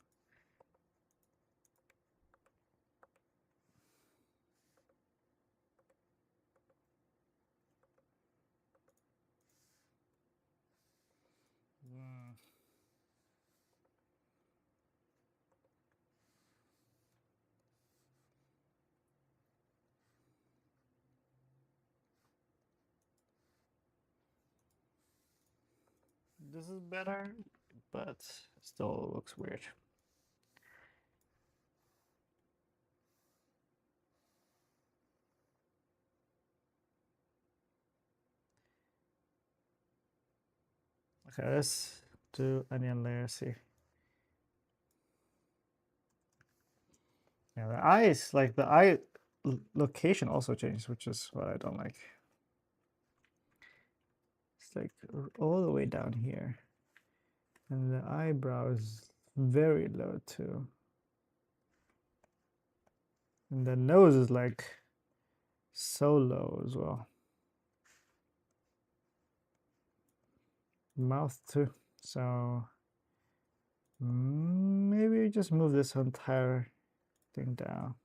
This is better, but still looks weird. Okay, let's do onion layer, see. Yeah, the eyes, like the eye location also changed, which is what I don't like. It's like all the way down here. And the eyebrow is very low too. And the nose is like so low as well. Mouth too. So maybe just move this entire thing down.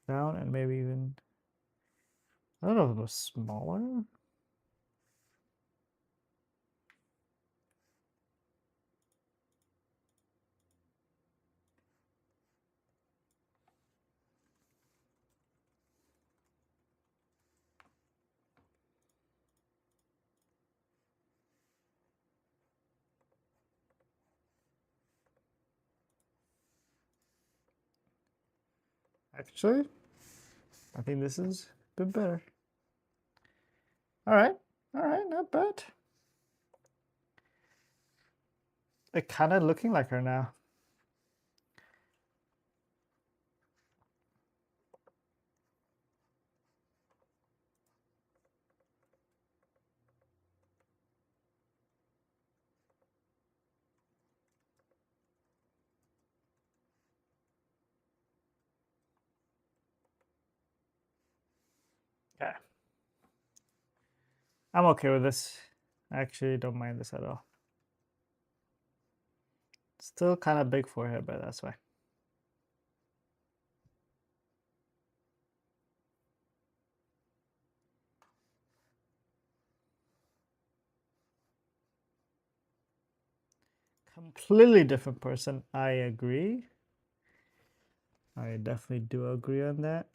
Down and maybe even, I don't know if it was smaller. Actually, I think this is a bit better. All right, not bad. It kind of looking like her now. Yeah. I'm okay with this. I actually don't mind this at all. Still kind of big forehead, but that's why. completely different person. I agree. I definitely do agree on that.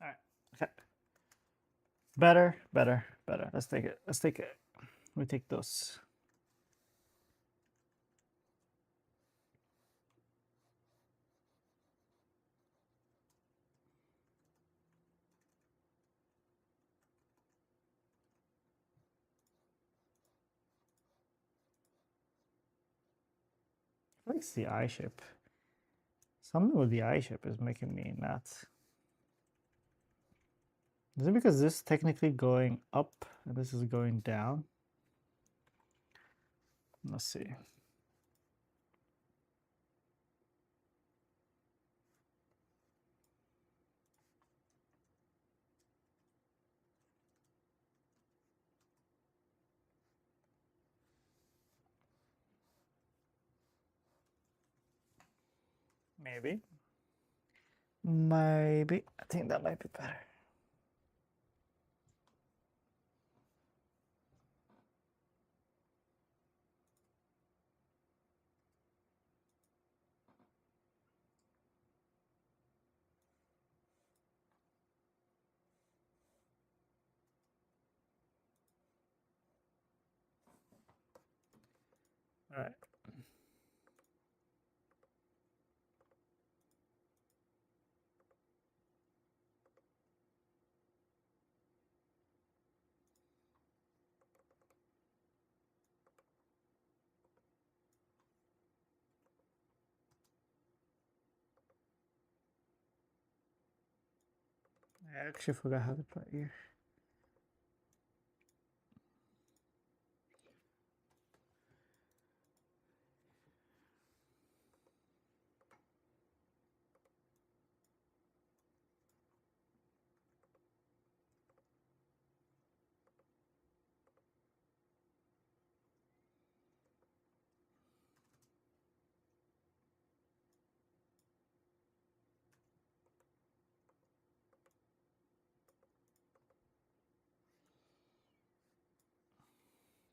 All right. Okay. Better, better, better. Let's take it. Let's take it. We take those. I think it's the eye shape. Something with the eye shape is making me nuts. Is it because this is technically going up and this is going down? Let's see. Maybe. Maybe. I think that might be better. All right. I actually forgot how to put here.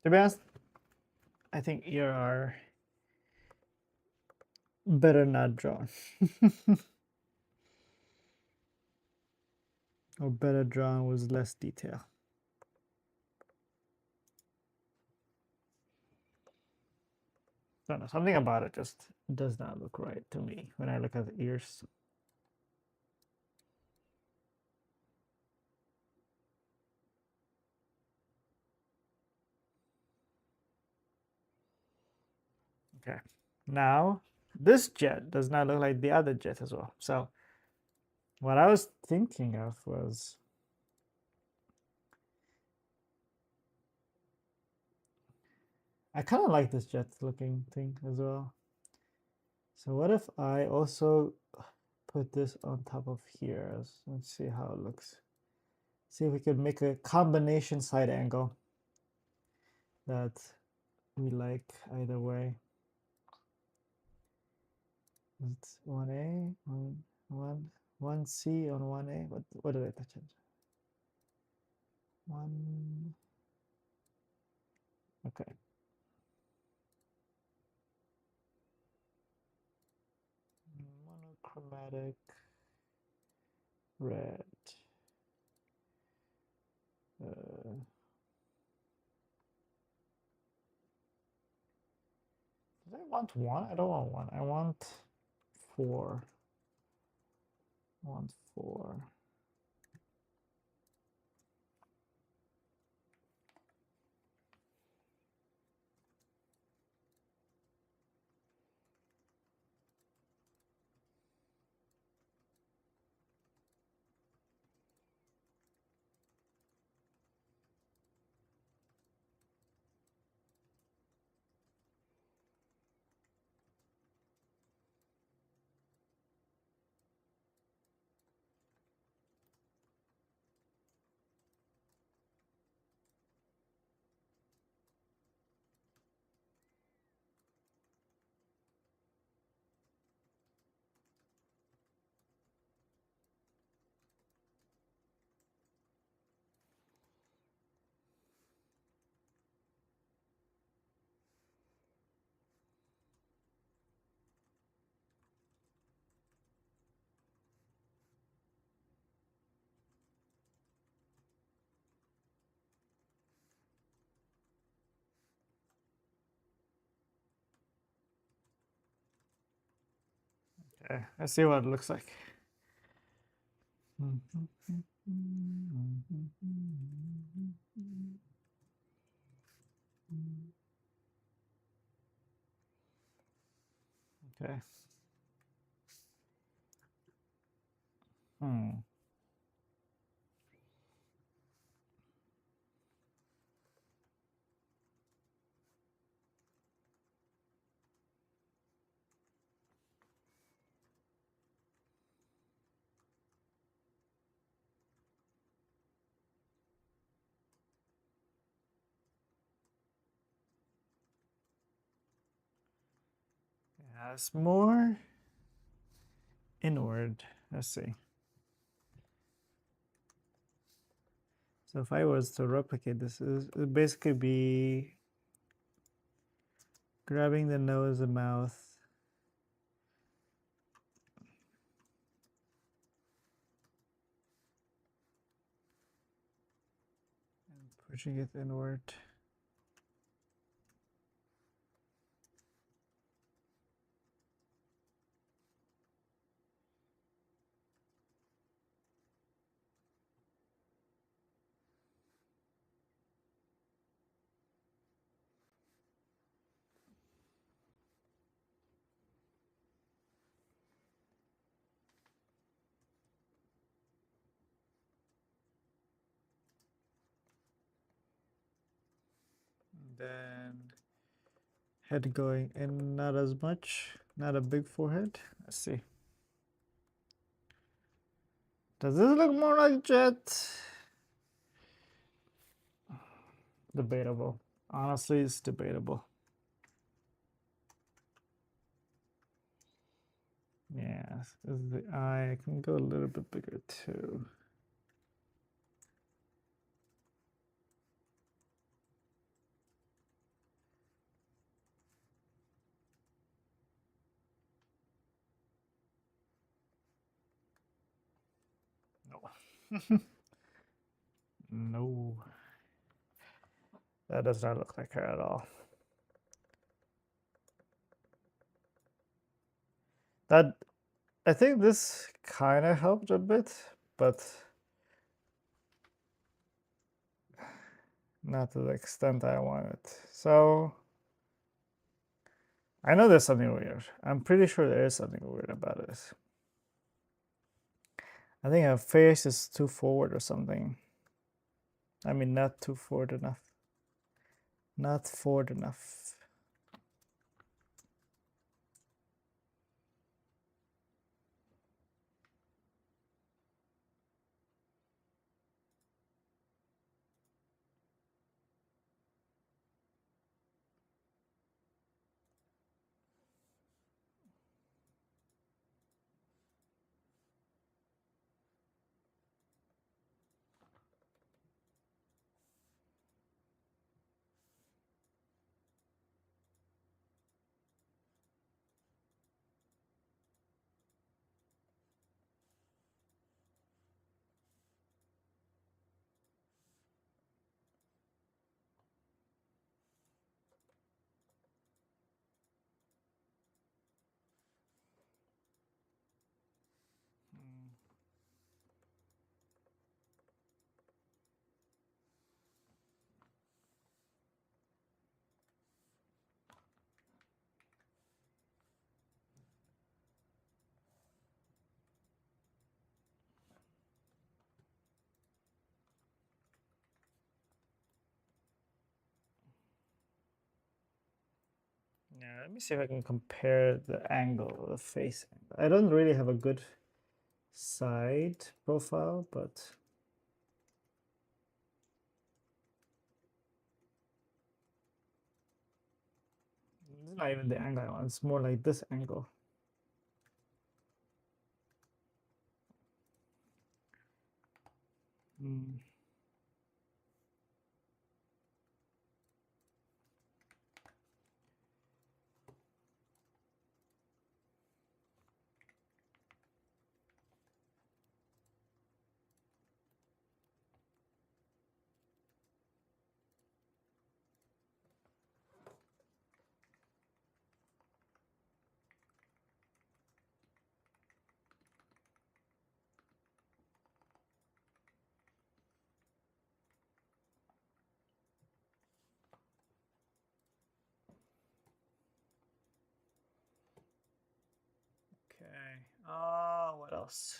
To be honest, I think ear are better not drawn. Or better drawn with less detail. I don't know, something about it just does not look right to me when I look at the ears. Okay. Now, this jet does not look like the other jet as well. So, what I was thinking of was I kind of like this jet looking thing as well. So, what if I also put this on top of here? Let's see how it looks. See if we can make a combination side angle that we like either way. It's 1A, 1C on 1A. What did I touch it? 1. Okay. Monochromatic red. Do I want 1? I don't want 1. I want 4. I want 4. Okay, let's see what it looks like. Okay. Hmm. Yeah, it's more inward. Let's see. So if I was to replicate this, it would basically be grabbing the nose and mouth and pushing it inward. Then head going in, not as much, not a big forehead. Let's see. Does this look more like Jet? Debatable. Honestly, it's debatable. Yes, the eye can go a little bit bigger too. No. No. That does not look like her at all. That, I think this kind of helped a bit, but not to the extent I wanted. So I know there's something weird. I'm pretty sure there is something weird about this. I think her face is too forward or something. I mean, not too forward enough. Not forward enough. Yeah, let me see if I can compare the angle of the face. I don't really have a good side profile, but it's not even the angle I want. It's more like this angle. Mm. What else?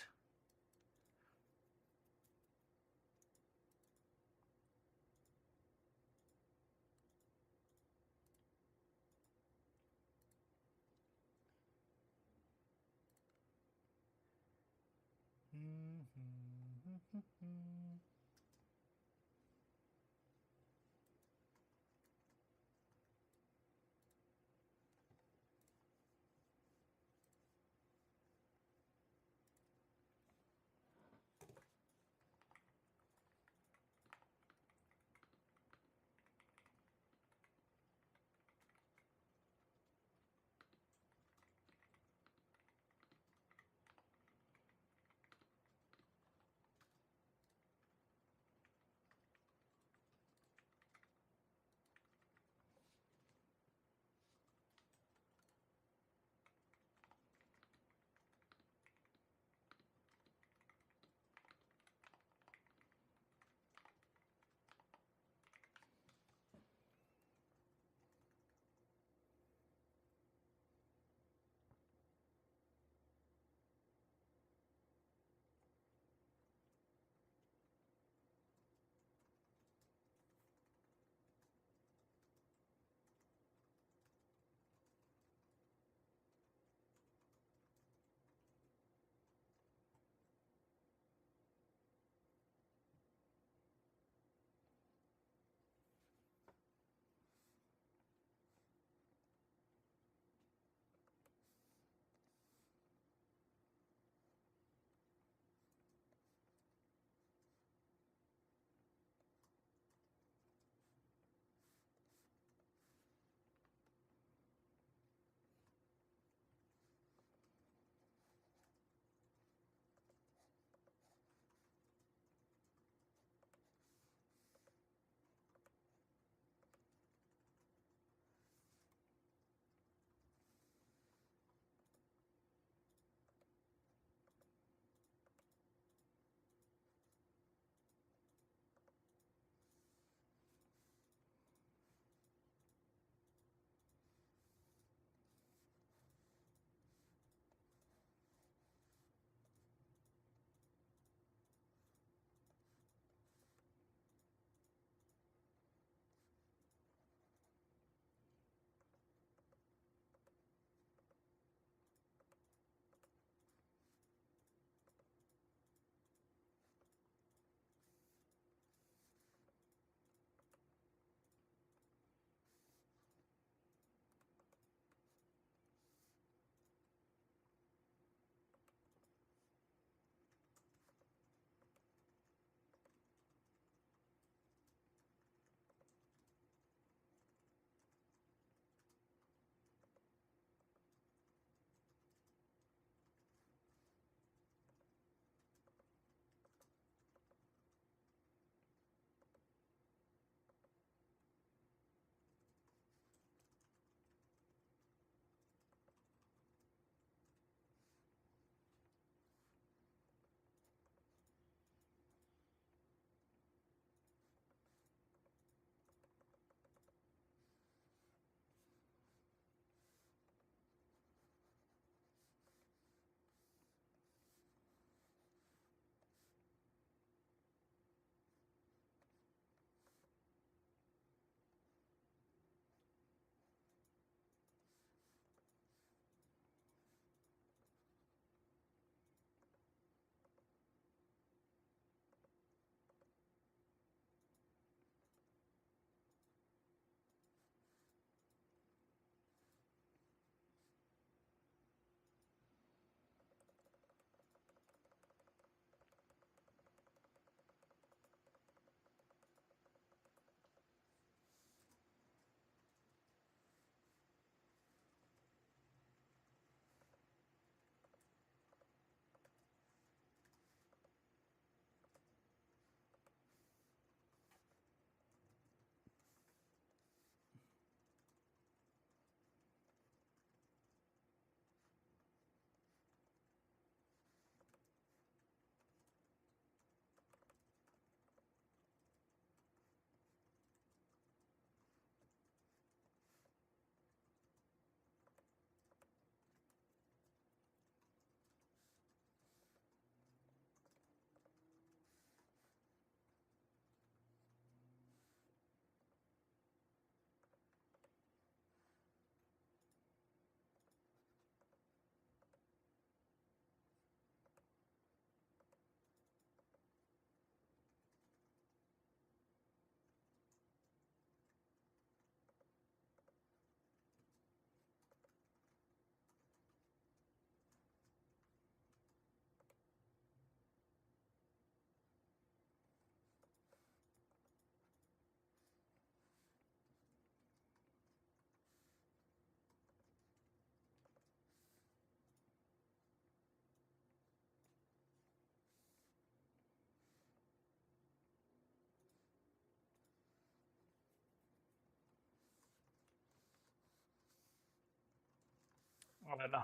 I don't know.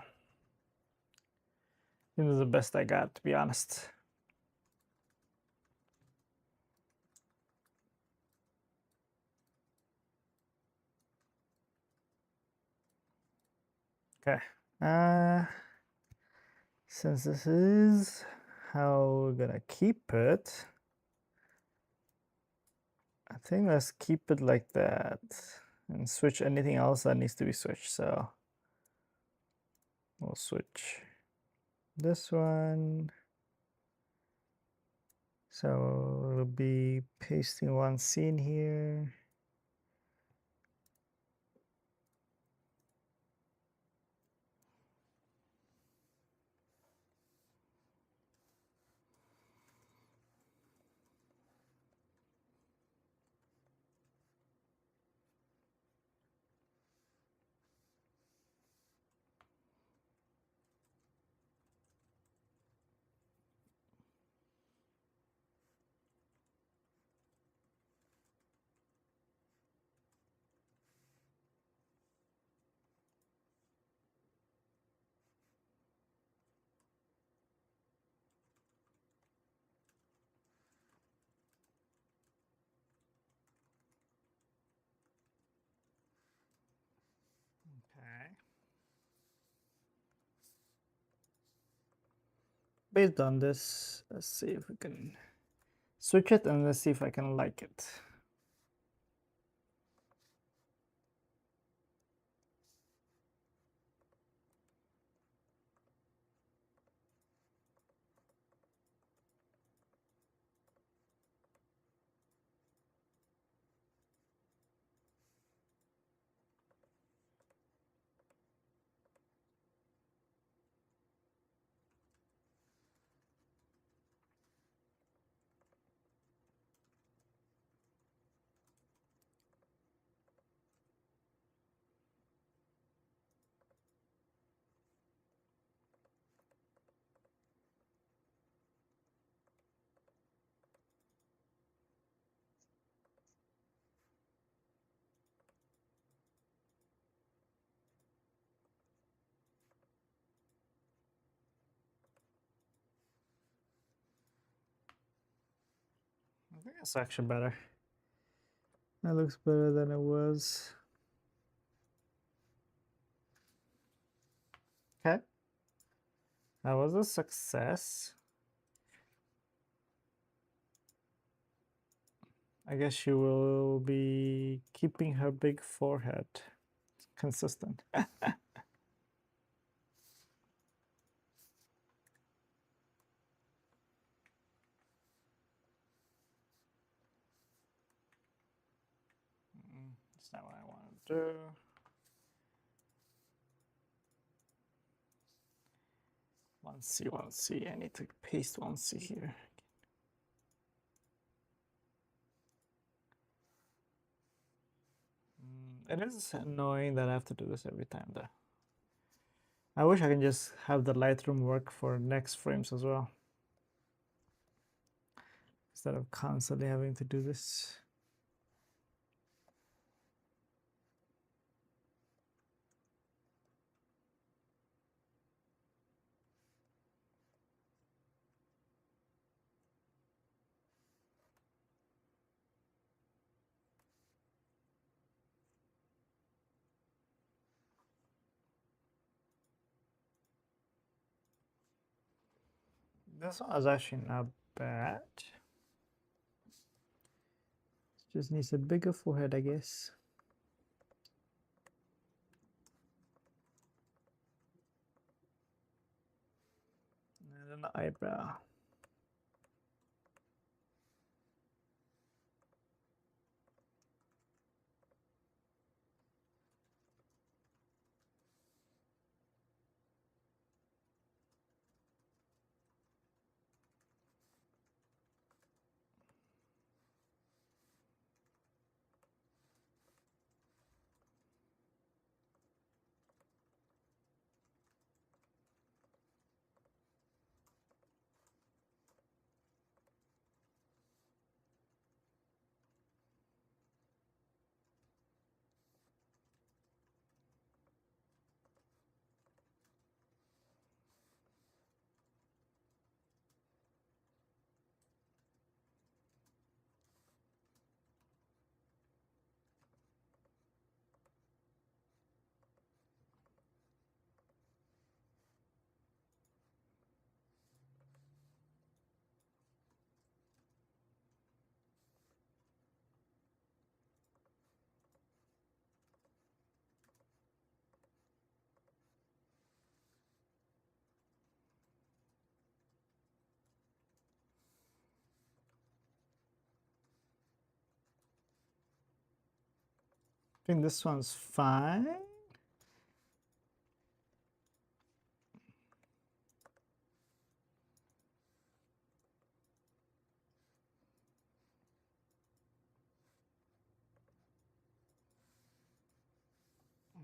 This is the best I got, to be honest. Okay. Since this is how we're gonna keep it, I think let's keep it like that and switch anything else that needs to be switched. So we'll switch this one. So we'll be pasting one scene here. Okay. Based on this, let's see if we can switch it and let's see if I can like it. I think it's actually better. That looks better than it was. Okay. That was a success. I guess she will be keeping her big forehead consistent. That's not what I want to do. One C, one C. I need to paste one C here. It is annoying that I have to do this every time, though. I wish I can just have the Lightroom work for next frames as well, instead of constantly having to do this. This one is actually not bad. Just needs a bigger forehead, I guess. And an eyebrow. think this one's fine.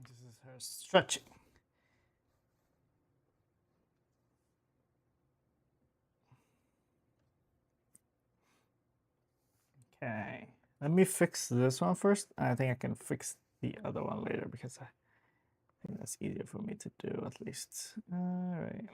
This is her stretching. Okay, let me fix this one first. I think I can fix the other one later because I think that's easier for me to do at least. All right.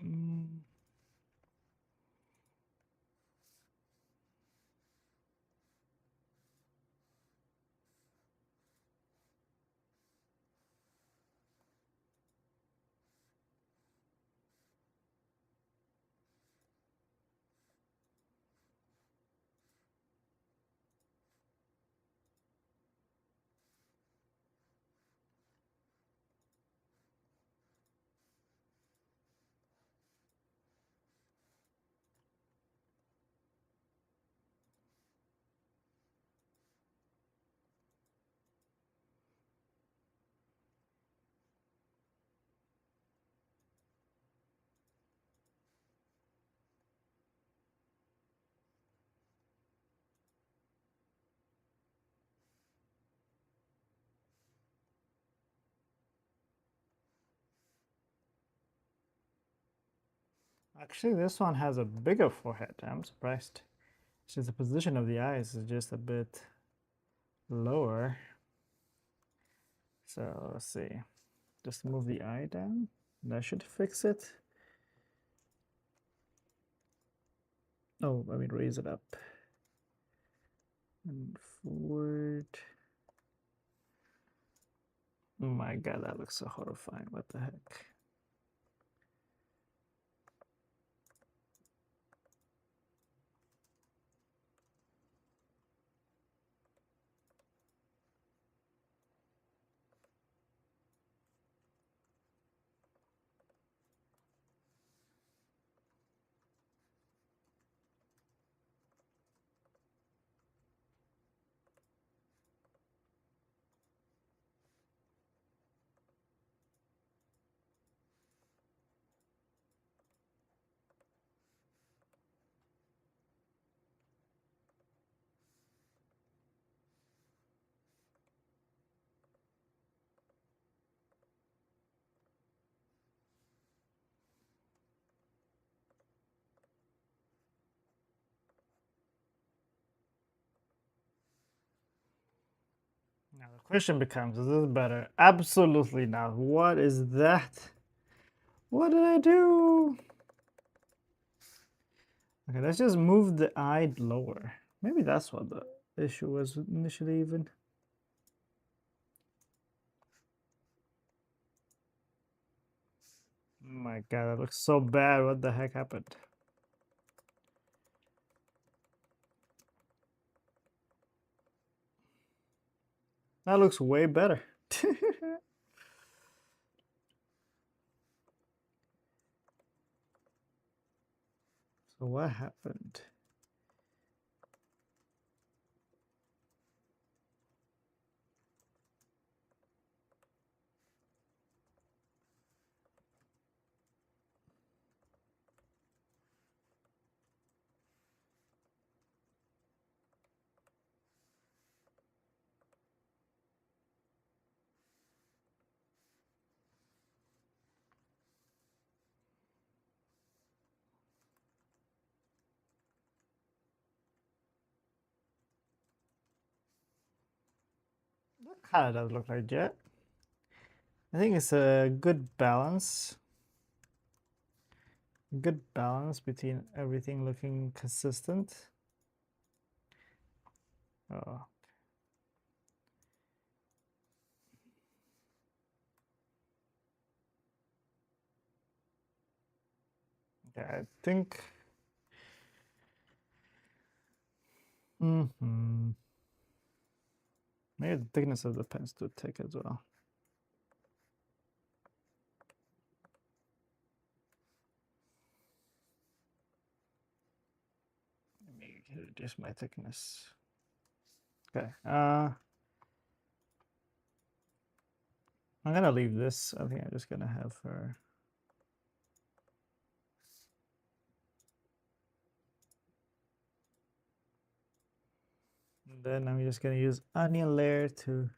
Actually, this one has a bigger forehead. I'm surprised. It's just the position of the eyes is just a bit lower. So let's see. Just move the eye down. That should fix it. Oh, I mean, raise it up and forward. Oh my God, that looks so horrifying. What the heck? Now the question becomes, is this better? Absolutely not. What is that? What did I do? Okay, let's just move the eye lower. Maybe that's what the issue was initially even. Oh my God, that looks so bad. What the heck happened? That looks way better. So what happened? That kind of does look like Jet. I think it's a good balance. Good balance between everything looking consistent. Oh. Yeah, I think. Maybe the thickness of the pen's too thick as well. Let me reduce my thickness. Okay. I'm gonna leave this. I think I'm just gonna have her. And then I'm just gonna use onion layer to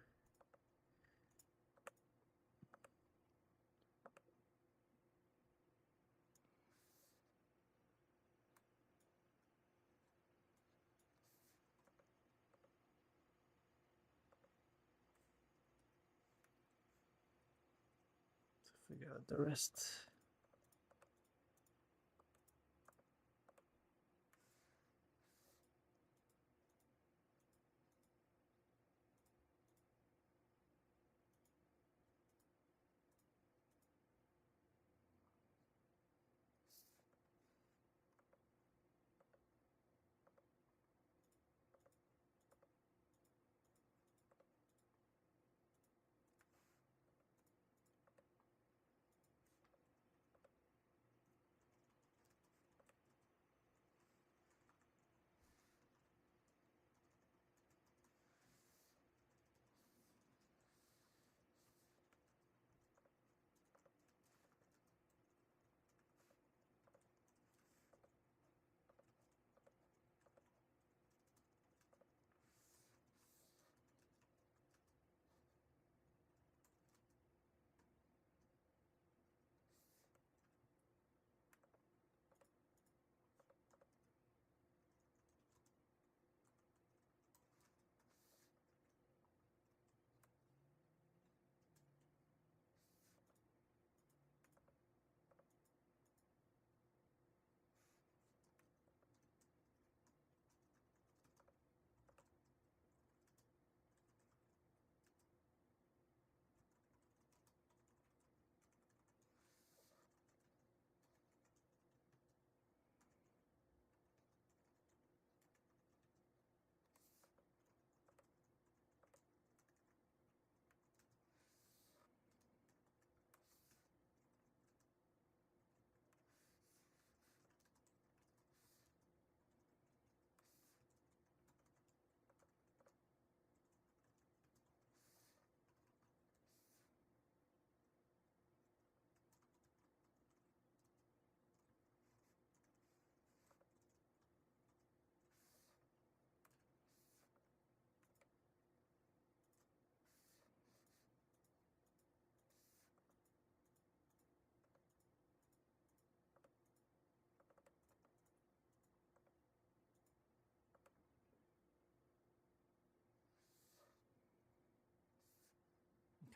figure out the rest.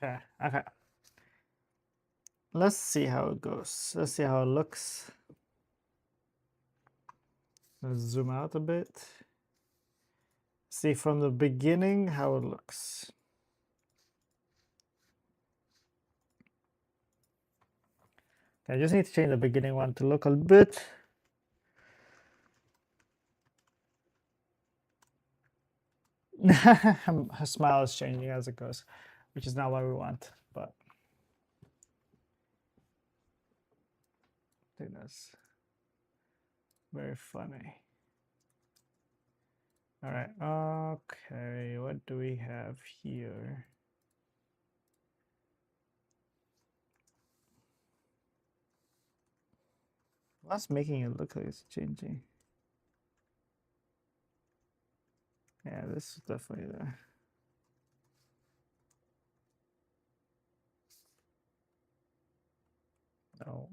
Okay, okay. Let's see how it goes. Let's see how it looks. Let's zoom out a bit. See from the beginning how it looks. I just need to change the beginning one to look a bit. Her smile is changing as it goes, which is not what we want, but I think that's very funny. All right, okay, what do we have here? What's making it look like it's changing? Yeah, this is definitely there. No.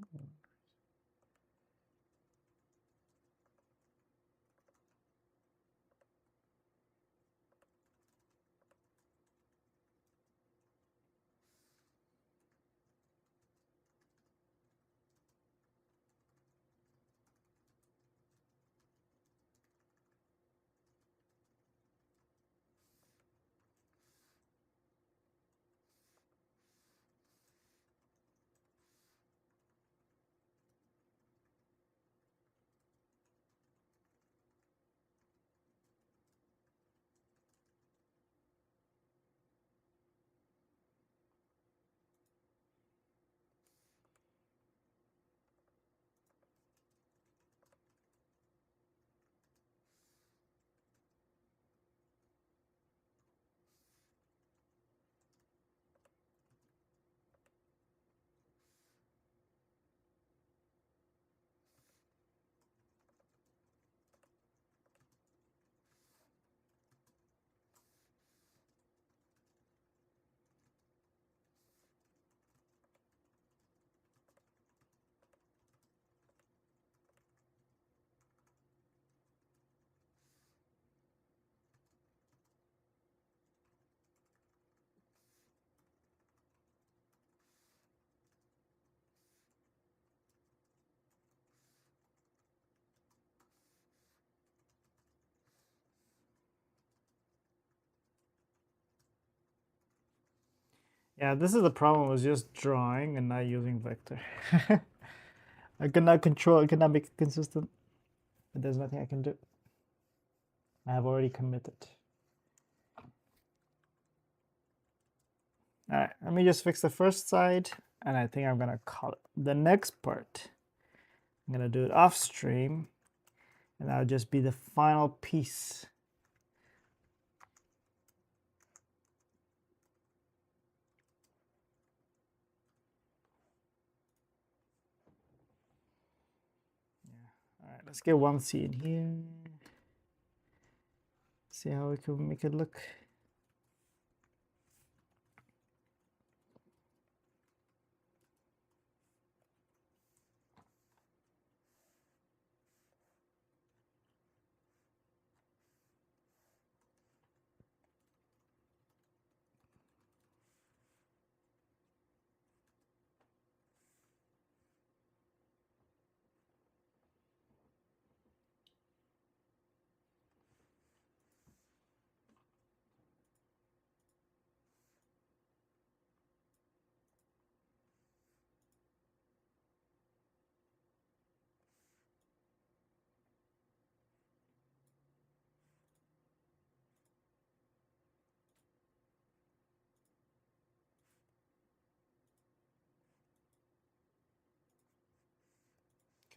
Yeah, this is the problem with just drawing and not using vector. I cannot control, I cannot make it consistent. But there's nothing I can do. I have already committed. All right, let me just fix the first side, and I think I'm gonna call it. The next part, I'm gonna do it off stream, and that'll just be the final piece. Yeah. All right, let's get 1C in here. See how we can make it look.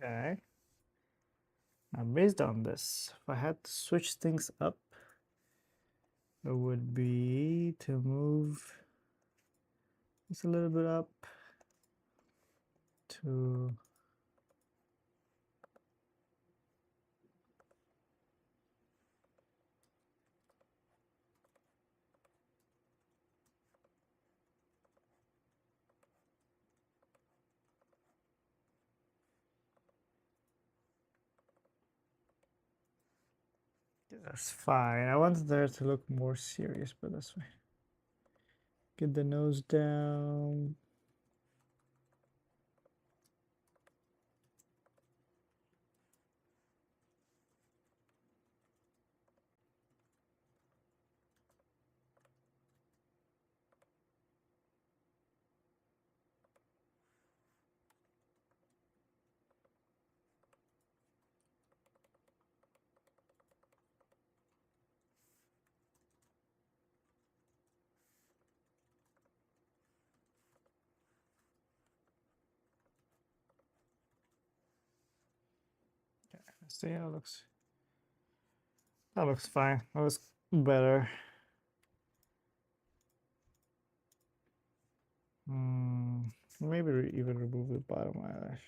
Okay. Now, based on this, if I had to switch things up, it would be to move this a little bit up to that's fine. I wanted there to look more serious, but that's fine. Get the nose down. Let's see how it looks. That looks fine. That looks better. Maybe even remove the bottom eyelash.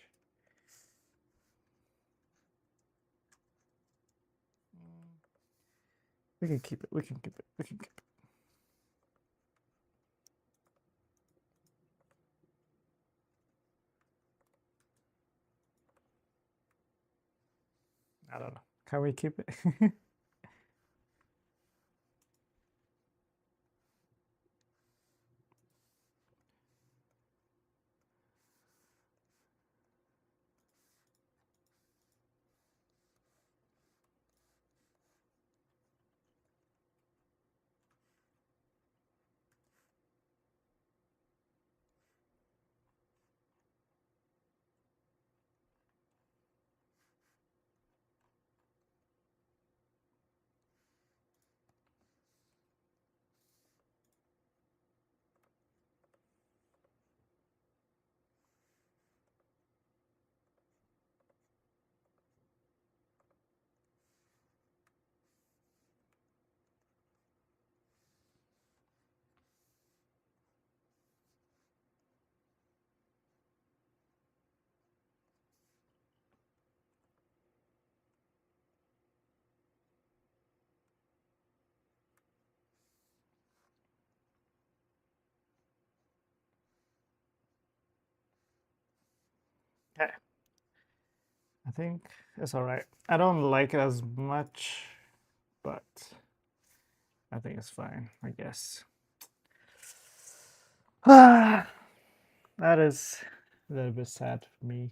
We can keep it. We can keep it. We can keep it. I don't know. Can we keep it? Okay. I think it's all right. I don't like it as much, but I think it's fine, I guess. That is a little bit sad for me.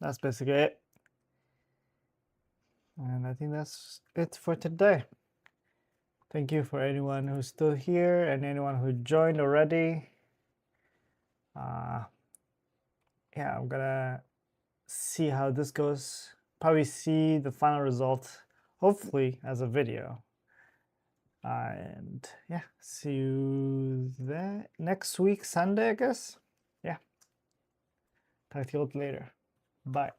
that's basically it. And I think that's it for today. Thank you for anyone who's still here and anyone who joined already. Yeah, I'm gonna see how this goes. Probably see the final result, hopefully as a video. And yeah, see you there next week, Sunday, I guess. Yeah. Talk to you later. Bye.